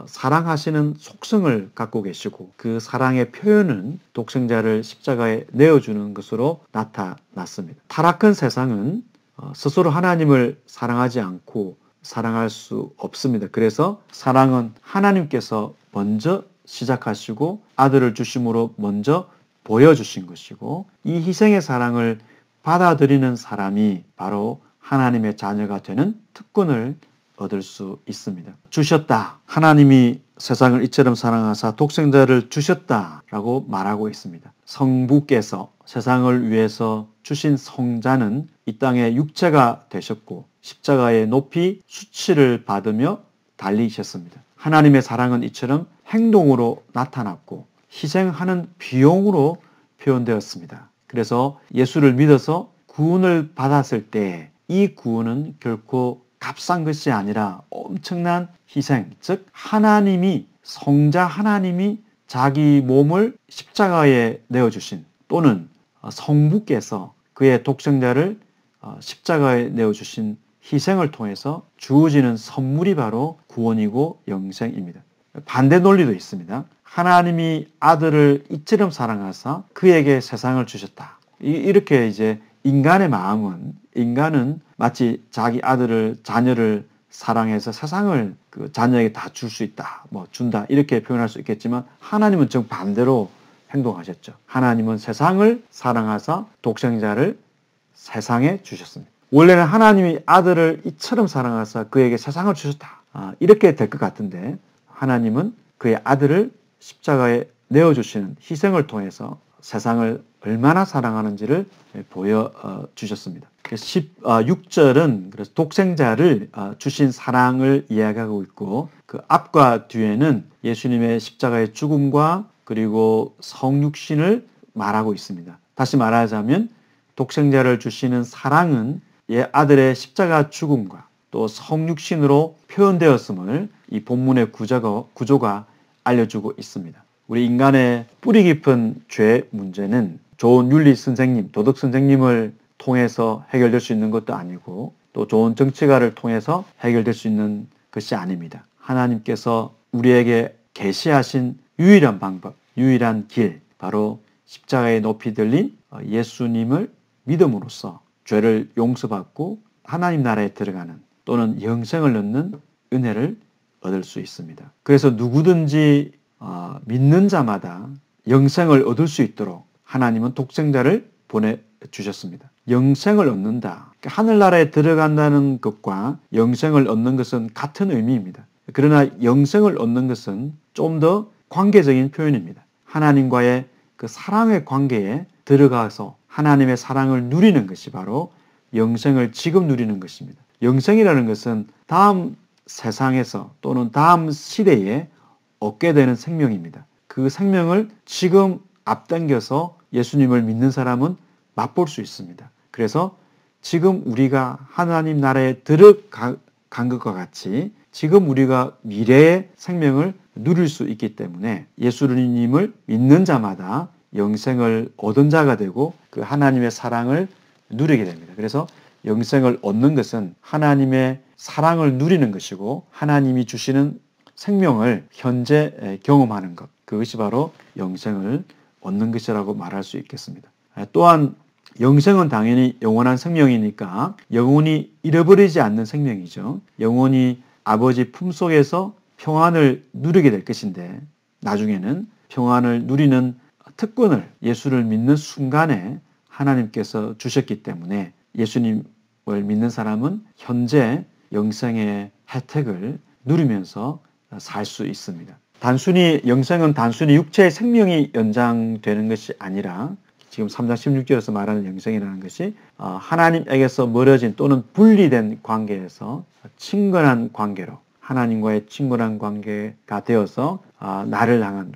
[SPEAKER 1] 사랑하시는 속성을 갖고 계시고 그 사랑의 표현은 독생자를 십자가에 내어주는 것으로 나타났습니다. 타락한 세상은 스스로 하나님을 사랑하지 않고 사랑할 수 없습니다. 그래서 사랑은 하나님께서 먼저 시작하시고 아들을 주심으로 먼저 보여주신 것이고, 이 희생의 사랑을 받아들이는 사람이 바로 하나님의 자녀가 되는 특권을 얻을 수 있습니다. 주셨다. 하나님이 세상을 이처럼 사랑하사 독생자를 주셨다라고 말하고 있습니다. 성부께서 세상을 위해서 주신 성자는 이 땅에 육체가 되셨고 십자가에 높이 수치를 받으며 달리셨습니다. 하나님의 사랑은 이처럼 행동으로 나타났고 희생하는 비용으로 표현되었습니다. 그래서 예수를 믿어서 구원을 받았을 때 이 구원은 결코 값싼 것이 아니라 엄청난 희생, 즉 하나님이, 성자 하나님이 자기 몸을 십자가에 내어주신, 또는 성부께서 그의 독생자를 십자가에 내어주신 희생을 통해서 주어지는 선물이 바로 구원이고 영생입니다. 반대 논리도 있습니다. 하나님이 아들을 이처럼 사랑하사 그에게 세상을 주셨다. 이렇게 이제 인간의 마음은, 인간은 마치 자기 자녀를 사랑해서 세상을 그 자녀에게 다 줄 수 있다, 준다, 이렇게 표현할 수 있겠지만, 하나님은 정반대로 행동하셨죠. 하나님은 세상을 사랑하사 독생자를 세상에 주셨습니다. 원래는 하나님이 아들을 이처럼 사랑하사 그에게 세상을 주셨다, 이렇게 될 것 같은데, 하나님은 그의 아들을 십자가에 내어주시는 희생을 통해서 세상을 얼마나 사랑하는지를 보여주셨습니다. 16절은 그래서 독생자를 주신 사랑을 이야기하고 있고, 그 앞과 뒤에는 예수님의 십자가의 죽음과 그리고 성육신을 말하고 있습니다. 다시 말하자면 독생자를 주시는 사랑은 아들의 십자가 죽음과 또 성육신으로 표현되었음을 이 본문의 구조가 알려주고 있습니다. 우리 인간의 뿌리 깊은 죄 문제는 좋은 윤리 선생님, 도덕 선생님을 통해서 해결될 수 있는 것도 아니고, 또 좋은 정치가를 통해서 해결될 수 있는 것이 아닙니다. 하나님께서 우리에게 계시하신 유일한 방법, 유일한 길, 바로 십자가에 높이 들린 예수님을 믿음으로써 죄를 용서받고 하나님 나라에 들어가는, 또는 영생을 얻는 은혜를 얻을 수 있습니다. 그래서 누구든지 믿는 자마다 영생을 얻을 수 있도록 하나님은 독생자를 보내주셨습니다. 영생을 얻는다. 그러니까 하늘나라에 들어간다는 것과 영생을 얻는 것은 같은 의미입니다. 그러나 영생을 얻는 것은 좀 더 관계적인 표현입니다. 하나님과의 그 사랑의 관계에 들어가서 하나님의 사랑을 누리는 것이 바로 영생을 지금 누리는 것입니다. 영생이라는 것은 다음 세상에서 또는 다음 시대에 얻게 되는 생명입니다. 그 생명을 지금 앞당겨서 예수님을 믿는 사람은 맛볼 수 있습니다. 그래서 지금 우리가 하나님 나라에 들어간 것과 같이 지금 우리가 미래의 생명을 누릴 수 있기 때문에 예수님을 믿는 자마다 영생을 얻은 자가 되고 그 하나님의 사랑을 누리게 됩니다. 그래서 영생을 얻는 것은 하나님의 사랑을 누리는 것이고, 하나님이 주시는 생명을 현재 경험하는 것, 그것이 바로 영생을 얻는 것이라고 말할 수 있겠습니다. 또한 영생은 당연히 영원한 생명이니까 영원히 잃어버리지 않는 생명이죠. 영원히 아버지 품속에서 평안을 누리게 될 것인데, 나중에는 평안을 누리는 특권을 예수를 믿는 순간에 하나님께서 주셨기 때문에 예수님을 믿는 사람은 현재 영생의 혜택을 누리면서 살 수 있습니다. 영생은 단순히 육체의 생명이 연장되는 것이 아니라, 지금 3장 16절에서 말하는 영생이라는 것이 하나님에게서 멀어진 또는 분리된 관계에서 친근한 관계로, 하나님과의 친근한 관계가 되어서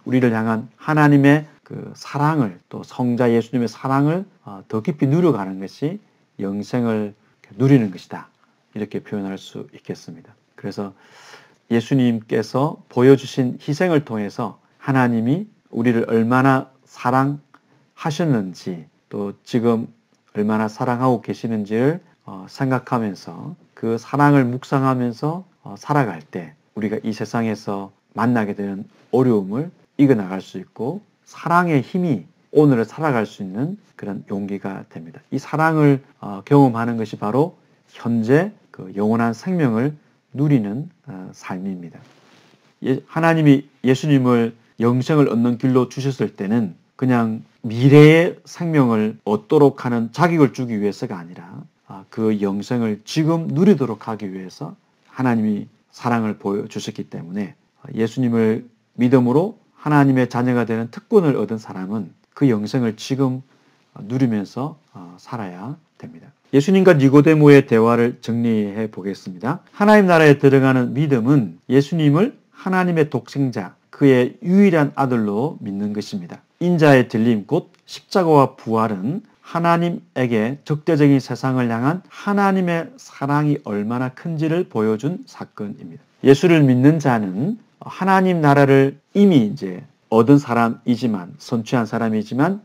[SPEAKER 1] 우리를 향한 하나님의 그 사랑을, 또 성자 예수님의 사랑을 더 깊이 누려가는 것이 영생을 누리는 것이다, 이렇게 표현할 수 있겠습니다. 그래서 예수님께서 보여주신 희생을 통해서 하나님이 우리를 얼마나 사랑하셨는지, 또 지금 얼마나 사랑하고 계시는지를 생각하면서 그 사랑을 묵상하면서 살아갈 때 우리가 이 세상에서 만나게 되는 어려움을 이겨나갈 수 있고, 사랑의 힘이 오늘을 살아갈 수 있는 그런 용기가 됩니다. 이 사랑을 경험하는 것이 바로 현재 그 영원한 생명을 누리는 삶입니다. 하나님이 예수님을 영생을 얻는 길로 주셨을 때는 그냥 미래의 생명을 얻도록 하는 자격을 주기 위해서가 아니라 그 영생을 지금 누리도록 하기 위해서 하나님이 사랑을 보여주셨기 때문에, 예수님을 믿음으로 하나님의 자녀가 되는 특권을 얻은 사람은 그 영생을 지금 누리면서 살아야 됩니다. 예수님과 니고데모의 대화를 정리해 보겠습니다. 하나님 나라에 들어가는 믿음은 예수님을 하나님의 독생자, 그의 유일한 아들로 믿는 것입니다. 인자의 들림, 곧 십자가와 부활은 하나님에게 적대적인 세상을 향한 하나님의 사랑이 얼마나 큰지를 보여준 사건입니다. 예수를 믿는 자는 하나님 나라를 이미 이제 얻은 사람이지만, 선취한 사람이지만,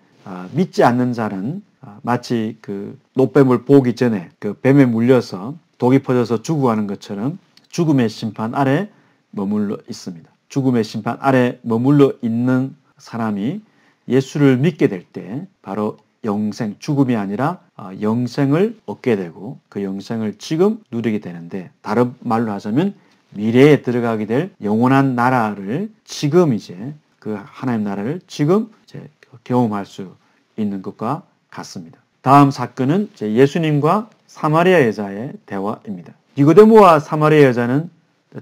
[SPEAKER 1] 믿지 않는 자는 마치 그 노뱀을 보기 전에 그 뱀에 물려서 독이 퍼져서 죽어가는 것처럼 죽음의 심판 아래 머물러 있습니다. 죽음의 심판 아래 머물러 있는 사람이 예수를 믿게 될 때 바로 영생, 죽음이 아니라 영생을 얻게 되고 그 영생을 지금 누리게 되는데, 다른 말로 하자면 미래에 들어가게 될 영원한 나라를 지금 이제 그 하나님 나라를 지금 이제 경험할 수 있는 것과 같습니다. 다음 사건은 이제 예수님과 사마리아 여자의 대화입니다. 니고데모와 사마리아 여자는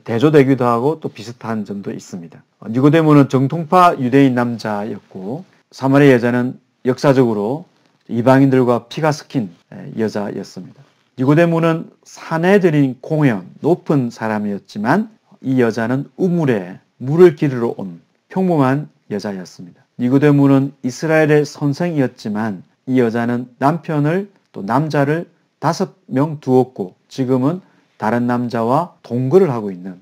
[SPEAKER 1] 대조되기도 하고 또 비슷한 점도 있습니다. 니고데모는 정통파 유대인 남자였고 사마리아 여자는 역사적으로 이방인들과 피가 섞인 여자였습니다. 니고데모는 사내들인 공회원, 높은 사람이었지만 이 여자는 우물에 물을 기르러 온 평범한 여자였습니다. 니고데모는 이스라엘의 선생이었지만 이 여자는 남편을 또 남자를 5명 두었고 지금은 다른 남자와 동거를 하고 있는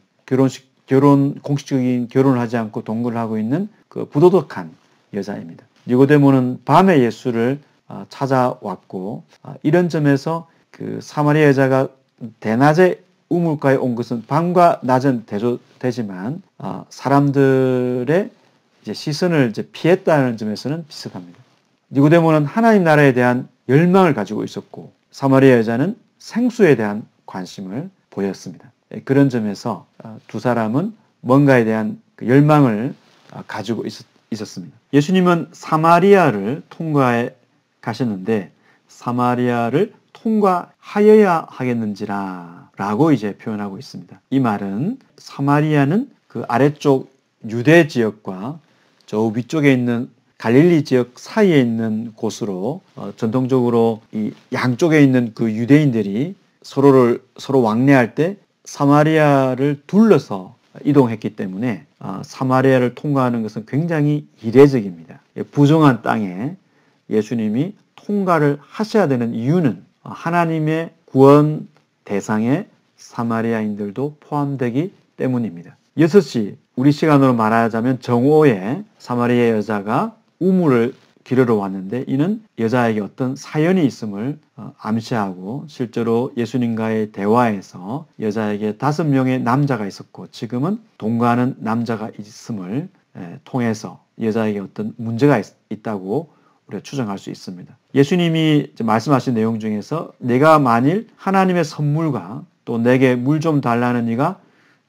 [SPEAKER 1] 공식적인 결혼을 하지 않고 동거를 하고 있는 그 부도덕한 여자입니다. 니고데모는 밤에 예수를 찾아왔고 이런 점에서 그 사마리아 여자가 대낮에 우물가에 온 것은 밤과 낮은 대조되지만 사람들의 이제 시선을 이제 피했다는 점에서는 비슷합니다. 니고데모는 하나님 나라에 대한 열망을 가지고 있었고 사마리아 여자는 생수에 대한 관심을 보였습니다. 그런 점에서 두 사람은 뭔가에 대한 그 열망을 가지고 있었습니다. 예수님은 사마리아를 통과해 가셨는데 사마리아를 통과하여야 하겠는지라 라고 이제 표현하고 있습니다. 이 말은 사마리아는 그 아래쪽 유대 지역과 저 위쪽에 있는 갈릴리 지역 사이에 있는 곳으로 전통적으로 이 양쪽에 있는 그 유대인들이 서로 왕래할 때 사마리아를 둘러서 이동했기 때문에 사마리아를 통과하는 것은 굉장히 이례적입니다. 부정한 땅에 예수님이 통과를 하셔야 되는 이유는 하나님의 구원 대상에 사마리아인들도 포함되기 때문입니다. 6시 우리 시간으로 말하자면 정오에 사마리아 여자가 우물을 기르러 왔는데 이는 여자에게 어떤 사연이 있음을 암시하고 실제로 예수님과의 대화에서 여자에게 5명의 남자가 있었고 지금은 동거하는 남자가 있음을 통해서 여자에게 어떤 문제가 있다고 우리가 추정할 수 있습니다. 예수님이 말씀하신 내용 중에서 내가 만일 하나님의 선물과 또 내게 물 좀 달라는 이가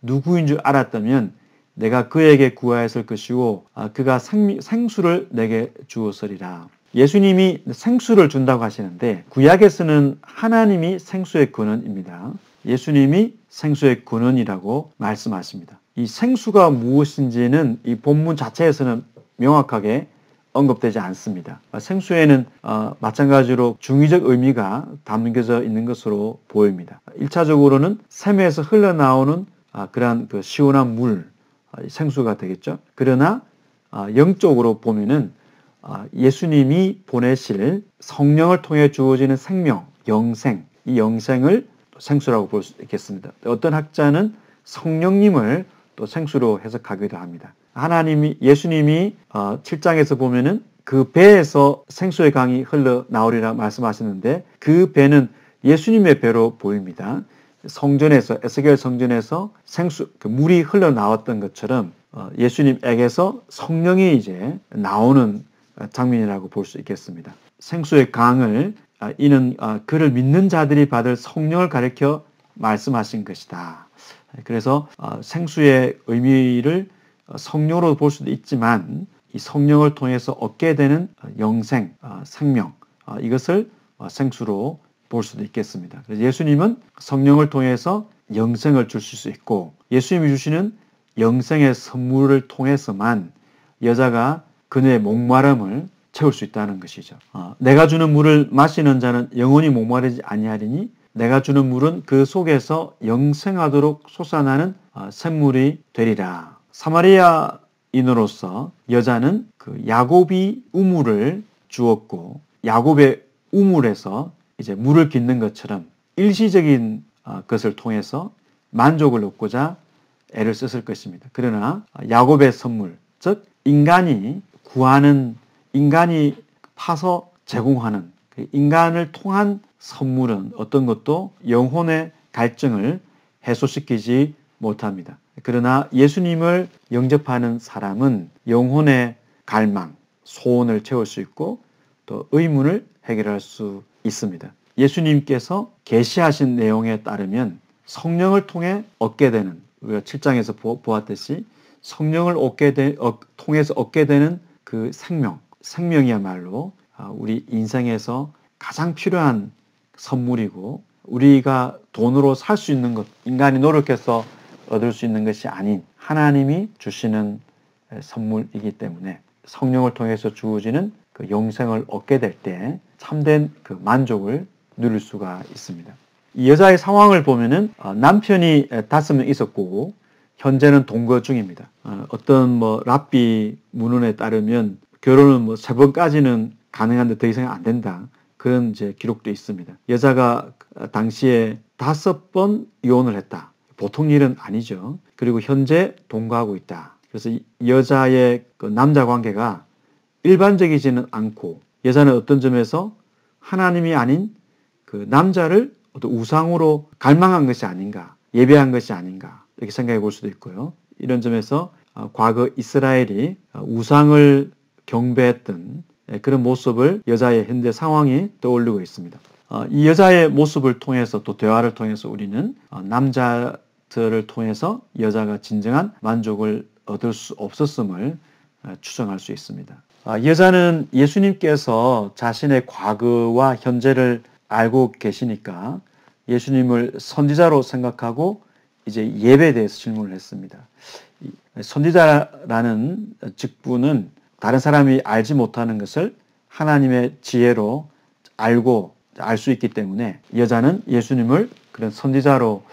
[SPEAKER 1] 누구인 줄 알았다면 내가 그에게 구하였을 것이고 그가 생수를 내게 주었으리라. 예수님이 생수를 준다고 하시는데 구약에서는 하나님이 생수의 근원입니다. 예수님이 생수의 근원이라고 말씀하십니다. 이 생수가 무엇인지는 이 본문 자체에서는 명확하게 언급되지 않습니다. 생수에는 마찬가지로 중의적 의미가 담겨져 있는 것으로 보입니다. 1차적으로는 샘에서 흘러나오는 그러한 그 시원한 물, 생수가 되겠죠. 그러나 영적으로 보면은 예수님이 보내실 성령을 통해 주어지는 생명, 영생, 이 영생을 생수라고 볼 수 있겠습니다. 어떤 학자는 성령님을 또 생수로 해석하기도 합니다. 예수님이 7장에서 보면은 그 배에서 생수의 강이 흘러나오리라 말씀하시는데 그 배는 예수님의 배로 보입니다. 성전에서 에스겔 성전에서 물이 흘러나왔던 것처럼 예수님에게서 성령이 이제 나오는 장면이라고 볼 수 있겠습니다. 생수의 강을 이는 그를 믿는 자들이 받을 성령을 가리켜 말씀하신 것이다. 그래서 생수의 의미를 성령으로 볼 수도 있지만 이 성령을 통해서 얻게 되는 영생, 생명 이것을 생수로 볼 수도 있겠습니다. 그래서 예수님은 성령을 통해서 영생을 주실 수 있고 예수님이 주시는 영생의 선물을 통해서만 여자가 그녀의 목마름을 채울 수 있다는 것이죠. 내가 주는 물을 마시는 자는 영원히 목마르지 아니하리니 내가 주는 물은 그 속에서 영생하도록 솟아나는 샘물이 되리라. 사마리아인으로서 여자는 그 야곱이 우물을 주었고 야곱의 우물에서 이제 물을 깃는 것처럼 일시적인 것을 통해서 만족을 얻고자 애를 썼을 것입니다. 그러나 야곱의 선물, 즉 인간이 파서 제공하는 인간을 통한 선물은 어떤 것도 영혼의 갈증을 해소시키지 못합니다. 그러나 예수님을 영접하는 사람은 영혼의 갈망, 소원을 채울 수 있고 또 의문을 해결할 수 있습니다. 예수님께서 계시하신 내용에 따르면 성령을 통해 얻게 되는, 우리가 7장에서 보았듯이 성령을 통해서 얻게 되는 그 생명이야말로 우리 인생에서 가장 필요한 선물이고, 우리가 돈으로 살 수 있는 것, 인간이 노력해서 얻을 수 있는 것이 아닌 하나님이 주시는 선물이기 때문에 성령을 통해서 주어지는 그 영생을 얻게 될 때 참된 그 만족을 누릴 수가 있습니다. 이 여자의 상황을 보면은 남편이 5명 있었고 현재는 동거 중입니다. 어떤 랍비 문헌에 따르면 결혼은 3번까지는 가능한데 더 이상은 안 된다. 그런 이제 기록도 있습니다. 여자가 당시에 5번 이혼을 했다. 보통 일은 아니죠. 그리고 현재 동거하고 있다. 그래서 이 여자의 그 남자 관계가 일반적이지는 않고, 여자는 어떤 점에서 하나님이 아닌 그 남자를 어떤 우상으로 갈망한 것이 아닌가, 예배한 것이 아닌가, 이렇게 생각해 볼 수도 있고요. 이런 점에서 과거 이스라엘이 우상을 경배했던 그런 모습을 여자의 현재 상황이 떠올리고 있습니다. 이 여자의 모습을 통해서, 또 대화를 통해서 우리는 남자들을 통해서 여자가 진정한 만족을 얻을 수 없었음을 추정할 수 있습니다. 여자는 예수님께서 자신의 과거와 현재를 알고 계시니까 예수님을 선지자로 생각하고 이제 예배에 대해서 질문을 했습니다. 선지자라는 직분은 다른 사람이 알지 못하는 것을 하나님의 지혜로 알고 알 수 있기 때문에 여자는 예수님을 그런 선지자로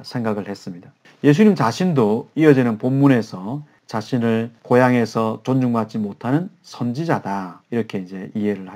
[SPEAKER 1] 생각을 했습니다. 예수님 자신도 이어지는 본문에서 자신을 고향에서 존중받지 못하는 선지자다, 이렇게 이제 이해를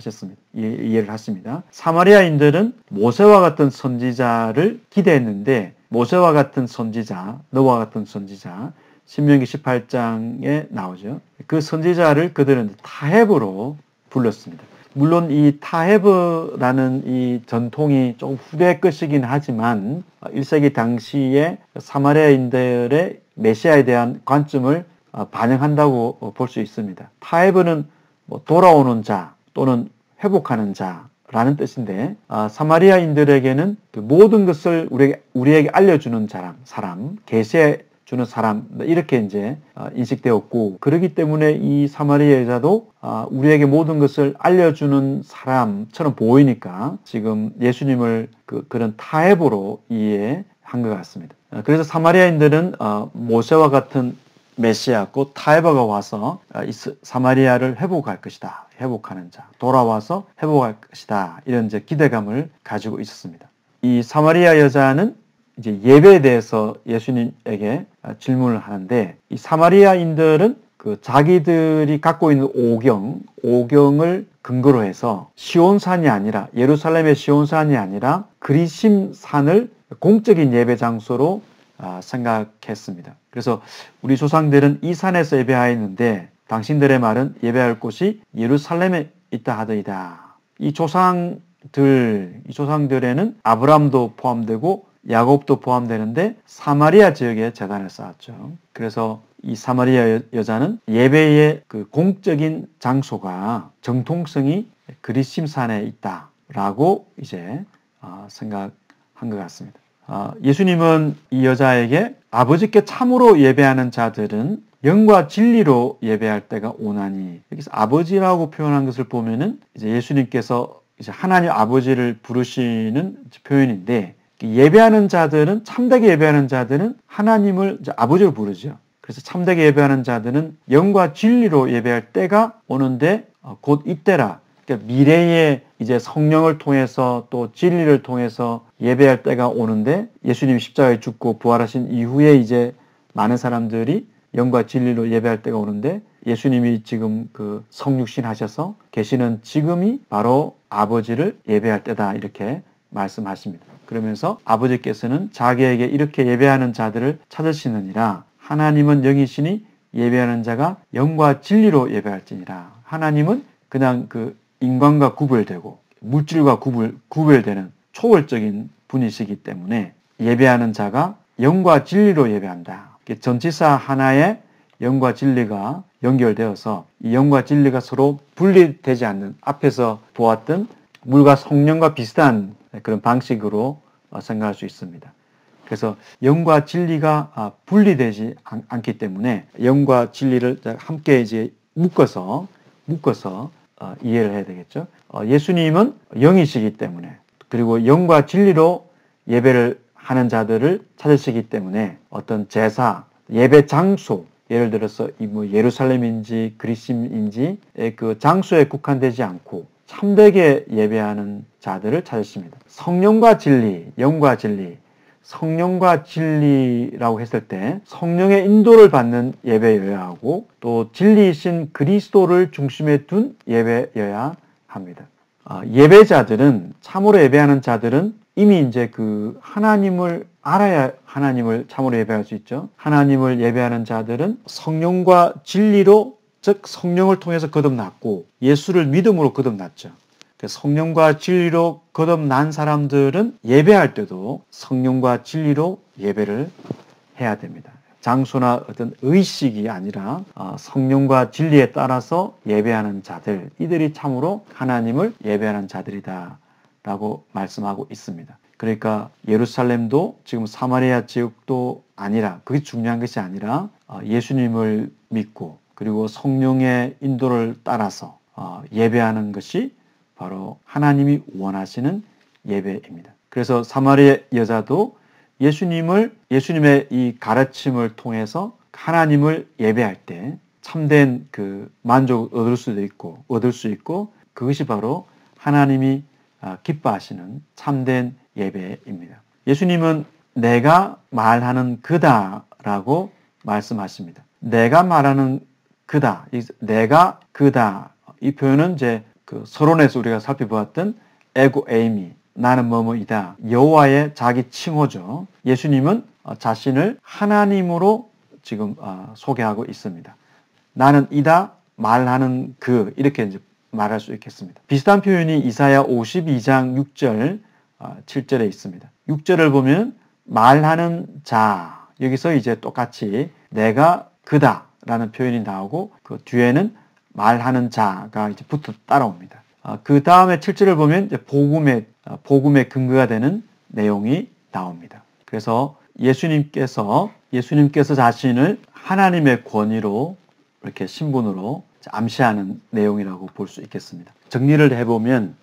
[SPEAKER 1] 하십니다. 사마리아인들은 모세와 같은 선지자를 기대했는데, 모세와 같은 선지자, 너와 같은 선지자, 신명기 18장에 나오죠. 그 선지자를 그들은 타협으로 불렀습니다. 물론 이 타헤브라는 이 전통이 좀 후대 것이긴 하지만 1세기 당시에 사마리아인들의 메시아에 대한 관점을 반영한다고 볼 수 있습니다. 타헤브는 돌아오는 자 또는 회복하는 자라는 뜻인데, 사마리아인들에게는 그 모든 것을 우리에게 알려주는 사람, 계시해 주는 사람, 이렇게 이제 인식되었고, 그렇기 때문에 이 사마리아 여자도 우리에게 모든 것을 알려주는 사람처럼 보이니까 지금 예수님을 그런 타협으로 이해한 것 같습니다. 그래서 사마리아인들은 모세와 같은 메시아, 곧 타협아가 와서 사마리아를 회복할 것이다, 회복하는 자, 돌아와서 회복할 것이다, 이런 이제 기대감을 가지고 있었습니다. 이 사마리아 여자는 이제 예배에 대해서 예수님에게 질문을 하는데, 이 사마리아인들은 그 자기들이 갖고 있는 오경을 근거로 해서 시온산이 아니라, 예루살렘의 시온산이 아니라 그리심산을 공적인 예배 장소로 생각했습니다. 그래서 우리 조상들은 이 산에서 예배하였는데 당신들의 말은 예배할 곳이 예루살렘에 있다 하더이다. 이 조상들에는 아브람도 포함되고 야곱도 포함되는데 사마리아 지역에 제단을 쌓았죠. 그래서 이 사마리아 여자는 예배의 그 공적인 장소가 정통성이 그리심산에 있다라고 이제 생각한 것 같습니다. 예수님은 이 여자에게 아버지께 참으로 예배하는 자들은 영과 진리로 예배할 때가 오나니, 여기서 아버지라고 표현한 것을 보면은 이제 예수님께서 이제 하나님 아버지를 부르시는 표현인데, 예배하는 자들은, 참되게 예배하는 자들은 하나님을 이제 아버지로 부르죠. 그래서 참되게 예배하는 자들은 영과 진리로 예배할 때가 오는데 곧 이때라. 그러니까 미래에 이제 성령을 통해서 또 진리를 통해서 예배할 때가 오는데, 예수님이 십자가에 죽고 부활하신 이후에 이제 많은 사람들이 영과 진리로 예배할 때가 오는데, 예수님이 지금 그 성육신 하셔서 계시는 지금이 바로 아버지를 예배할 때다, 이렇게 말씀하십니다. 그러면서 아버지께서는 자기에게 이렇게 예배하는 자들을 찾으시느니라. 하나님은 영이시니 예배하는 자가 영과 진리로 예배할지니라. 하나님은 그냥 그 인간과 구별되고 물질과 구별되는 초월적인 분이시기 때문에 예배하는 자가 영과 진리로 예배한다. 전치사 하나에 영과 진리가 연결되어서 이 영과 진리가 서로 분리되지 않는, 앞에서 보았던 물과 성령과 비슷한 그런 방식으로 생각할 수 있습니다. 그래서 영과 진리가 분리되지 않기 때문에 영과 진리를 함께 이제 묶어서 이해를 해야 되겠죠. 예수님은 영이시기 때문에, 그리고 영과 진리로 예배를 하는 자들을 찾으시기 때문에 어떤 제사, 예배 장소, 예를 들어서 예루살렘인지 그리심인지 그 장소에 국한되지 않고 참되게 예배하는 자들을 찾으십니다. 성령과 진리, 영과 진리, 성령과 진리라고 했을 때 성령의 인도를 받는 예배여야 하고 또 진리이신 그리스도를 중심에 둔 예배여야 합니다. 예배자들은, 참으로 예배하는 자들은 이미 이제 그 하나님을 알아야 하나님을 참으로 예배할 수 있죠. 하나님을 예배하는 자들은 성령과 진리로, 즉 성령을 통해서 거듭났고 예수를 믿음으로 거듭났죠. 성령과 진리로 거듭난 사람들은 예배할 때도 성령과 진리로 예배를 해야 됩니다. 장소나 어떤 의식이 아니라 성령과 진리에 따라서 예배하는 자들, 이들이 참으로 하나님을 예배하는 자들이다 라고 말씀하고 있습니다. 그러니까 예루살렘도 지금 사마리아 지역도 아니라, 그게 중요한 것이 아니라 예수님을 믿고 그리고 성령의 인도를 따라서 예배하는 것이 바로 하나님이 원하시는 예배입니다. 그래서 사마리아 여자도 예수님의 이 가르침을 통해서 하나님을 예배할 때 참된 그 만족을 얻을 수 있고 그것이 바로 하나님이 기뻐하시는 참된 예배입니다. 예수님은 내가 말하는 그다라고 말씀하십니다. 내가 말하는 그다, 내가 그다, 이 표현은 이제 그 서론에서 우리가 살펴보았던 에고 에이미, 나는 뭐뭐이다, 여호와의 자기 칭호죠. 예수님은 자신을 하나님으로 지금 소개하고 있습니다. 나는 이다, 말하는 그, 이렇게 이제 말할 수 있겠습니다. 비슷한 표현이 이사야 52장 6절, 7절에 있습니다. 6절을 보면 말하는 자, 여기서 이제 똑같이 내가 그다 라는 표현이 나오고 그 뒤에는 말하는 자가 이제 붙어 따라옵니다. 그 다음에 7절을 보면 이제 복음의 근거가 되는 내용이 나옵니다. 그래서 예수님께서 자신을 하나님의 권위로 이렇게 신분으로 암시하는 내용이라고 볼 수 있겠습니다. 정리를 해보면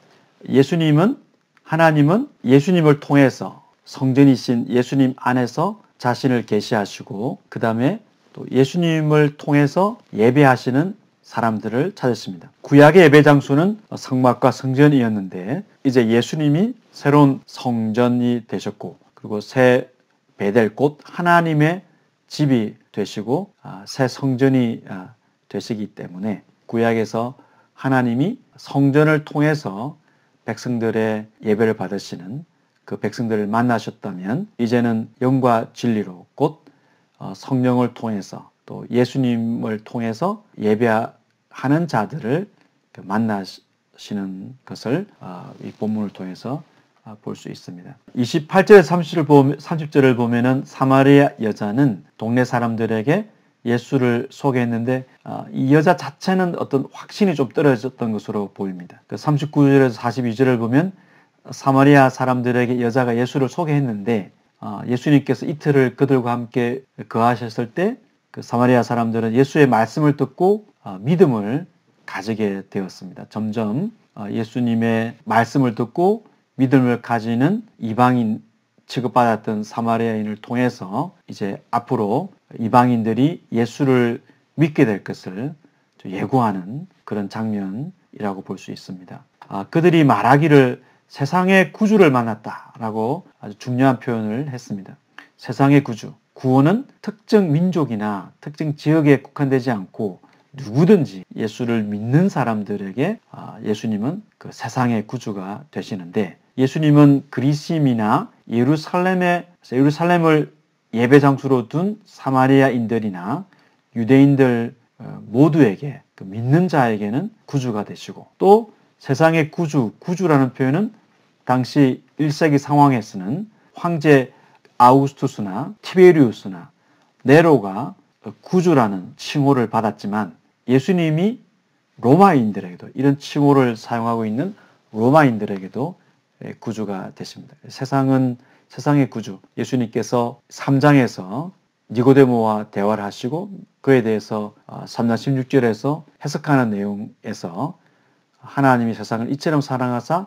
[SPEAKER 1] 하나님은 예수님을 통해서 성전이신 예수님 안에서 자신을 계시하시고 그 다음에 또 예수님을 통해서 예배하시는 사람들을 찾으십니다. 구약의 예배 장소는 성막과 성전이었는데 이제 예수님이 새로운 성전이 되셨고 그리고 새 베델 곧 하나님의 집이 되시고 새 성전이 되시기 때문에 구약에서 하나님이 성전을 통해서 백성들의 예배를 받으시는 그 백성들을 만나셨다면 이제는 영과 진리로 곧 성령을 통해서 또 예수님을 통해서 예배하는 자들을 만나시는 것을 이 본문을 통해서 볼 수 있습니다. 28절에서 30절을 보면은 사마리아 여자는 동네 사람들에게 예수를 소개했는데 이 여자 자체는 어떤 확신이 좀 떨어졌던 것으로 보입니다. 39절에서 42절을 보면 사마리아 사람들에게 여자가 예수를 소개했는데 예수님께서 이틀을 그들과 함께 거하셨을 때 그 사마리아 사람들은 예수의 말씀을 듣고 믿음을 가지게 되었습니다. 점점 예수님의 말씀을 듣고 믿음을 가지는 이방인 취급받았던 사마리아인을 통해서 이제 앞으로 이방인들이 예수를 믿게 될 것을 예고하는 그런 장면이라고 볼 수 있습니다. 그들이 말하기를 세상의 구주를 만났다라고 아주 중요한 표현을 했습니다. 세상의 구주. 구원은 특정 민족이나 특정 지역에 국한되지 않고 누구든지 예수를 믿는 사람들에게 예수님은 그 세상의 구주가 되시는데 예수님은 그리심이나 예루살렘을 예배 장소로 둔 사마리아인들이나 유대인들 모두에게 그 믿는 자에게는 구주가 되시고 또 세상의 구주라는 표현은 당시 1세기 상황에서는 황제 아우구스투스나 티베리우스나 네로가 구주라는 칭호를 받았지만 예수님이 로마인들에게도 이런 칭호를 사용하고 있는 로마인들에게도 구주가 되십니다. 세상의 구주 예수님께서 3장에서 니고데모와 대화를 하시고 그에 대해서 3장 16절에서 해석하는 내용에서 하나님이 세상을 이처럼 사랑하사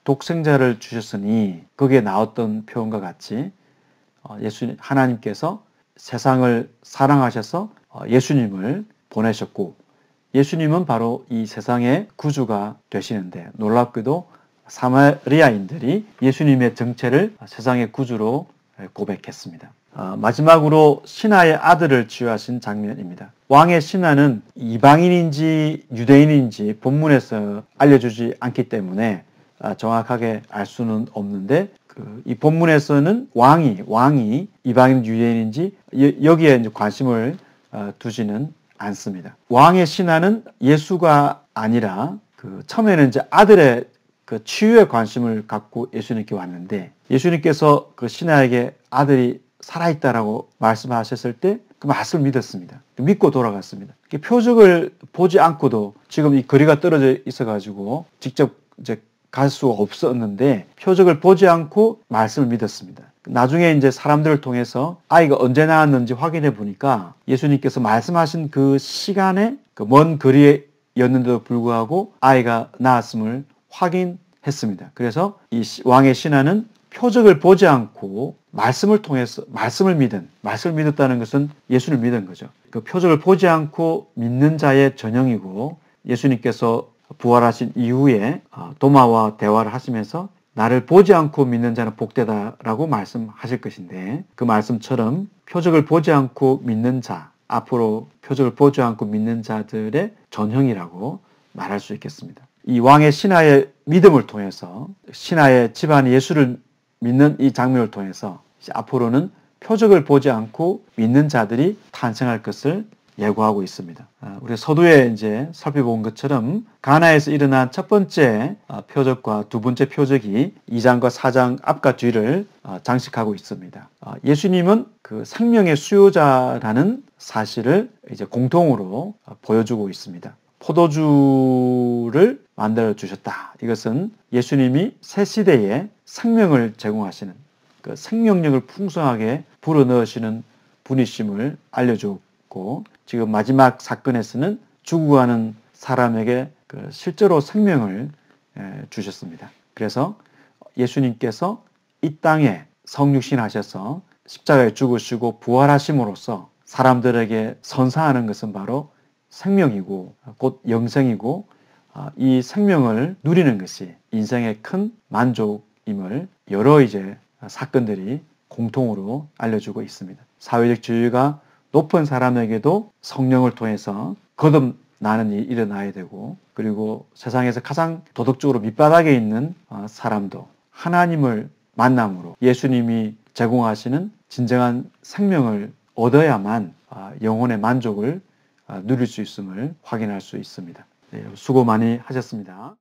[SPEAKER 1] 독생자를 주셨으니 거기에 나왔던 표현과 같이 하나님께서 세상을 사랑하셔서 예수님을 보내셨고 예수님은 바로 이 세상의 구주가 되시는데 놀랍게도 사마리아인들이 예수님의 정체를 세상의 구주로 고백했습니다. 마지막으로 신하의 아들을 치유하신 장면입니다. 왕의 신하는 이방인인지 유대인인지 본문에서 알려주지 않기 때문에 정확하게 알 수는 없는데 이 본문에서는 왕이 이방인 유대인인지 여기에 이제 관심을 두지는 않습니다. 왕의 신하는 예수가 아니라 처음에는 이제 아들의 치유에 관심을 갖고 예수님께 왔는데 예수님께서 그 신하에게 아들이 살아있다라고 말씀하셨을 때 그 말씀을 믿었습니다. 믿고 돌아갔습니다. 표적을 보지 않고도 지금 이 거리가 떨어져 있어가지고 직접 이제 갈 수 없었는데 표적을 보지 않고 말씀을 믿었습니다. 나중에 이제 사람들을 통해서 아이가 언제 낳았는지 확인해 보니까 예수님께서 말씀하신 그 시간에 먼 거리였는데도 불구하고 아이가 낳았음을 확인했습니다. 그래서 이 왕의 신하는 표적을 보지 않고 말씀을 통해서 말씀을 믿었다는 것은 예수를 믿은 거죠. 그 표적을 보지 않고 믿는 자의 전형이고 예수님께서 부활하신 이후에 도마와 대화를 하시면서 나를 보지 않고 믿는 자는 복되다라고 말씀하실 것인데 그 말씀처럼 표적을 보지 않고 믿는 자, 앞으로 표적을 보지 않고 믿는 자들의 전형이라고 말할 수 있겠습니다. 이 왕의 신하의 믿음을 통해서 신하의 집안이 예수를 믿는 이 장면을 통해서 앞으로는 표적을 보지 않고 믿는 자들이 탄생할 것을 예고하고 있습니다. 우리 서두에 이제 살펴본 것처럼 가나에서 일어난 첫 번째 표적과 두 번째 표적이 2장과 4장 앞과 뒤를 장식하고 있습니다. 예수님은 그 생명의 수요자라는 사실을 이제 공통으로 보여주고 있습니다. 포도주를 만들어 주셨다. 이것은 예수님이 새 시대에 생명을 제공하시는 그 생명력을 풍성하게 불어넣으시는 분이심을 알려주고 지금 마지막 사건에서는 죽어가는 사람에게 실제로 생명을 주셨습니다. 그래서 예수님께서 이 땅에 성육신 하셔서 십자가에 죽으시고 부활하심으로써 사람들에게 선사하는 것은 바로 생명이고 곧 영생이고 이 생명을 누리는 것이 인생의 큰 만족임을 여러 이제 사건들이 공통으로 알려주고 있습니다. 사회적 지위가 높은 사람에게도 성령을 통해서 거듭나는 일이 일어나야 되고 그리고 세상에서 가장 도덕적으로 밑바닥에 있는 사람도 하나님을 만남으로 예수님이 제공하시는 진정한 생명을 얻어야만 영혼의 만족을 누릴 수 있음을 확인할 수 있습니다. 네, 수고 많이 하셨습니다.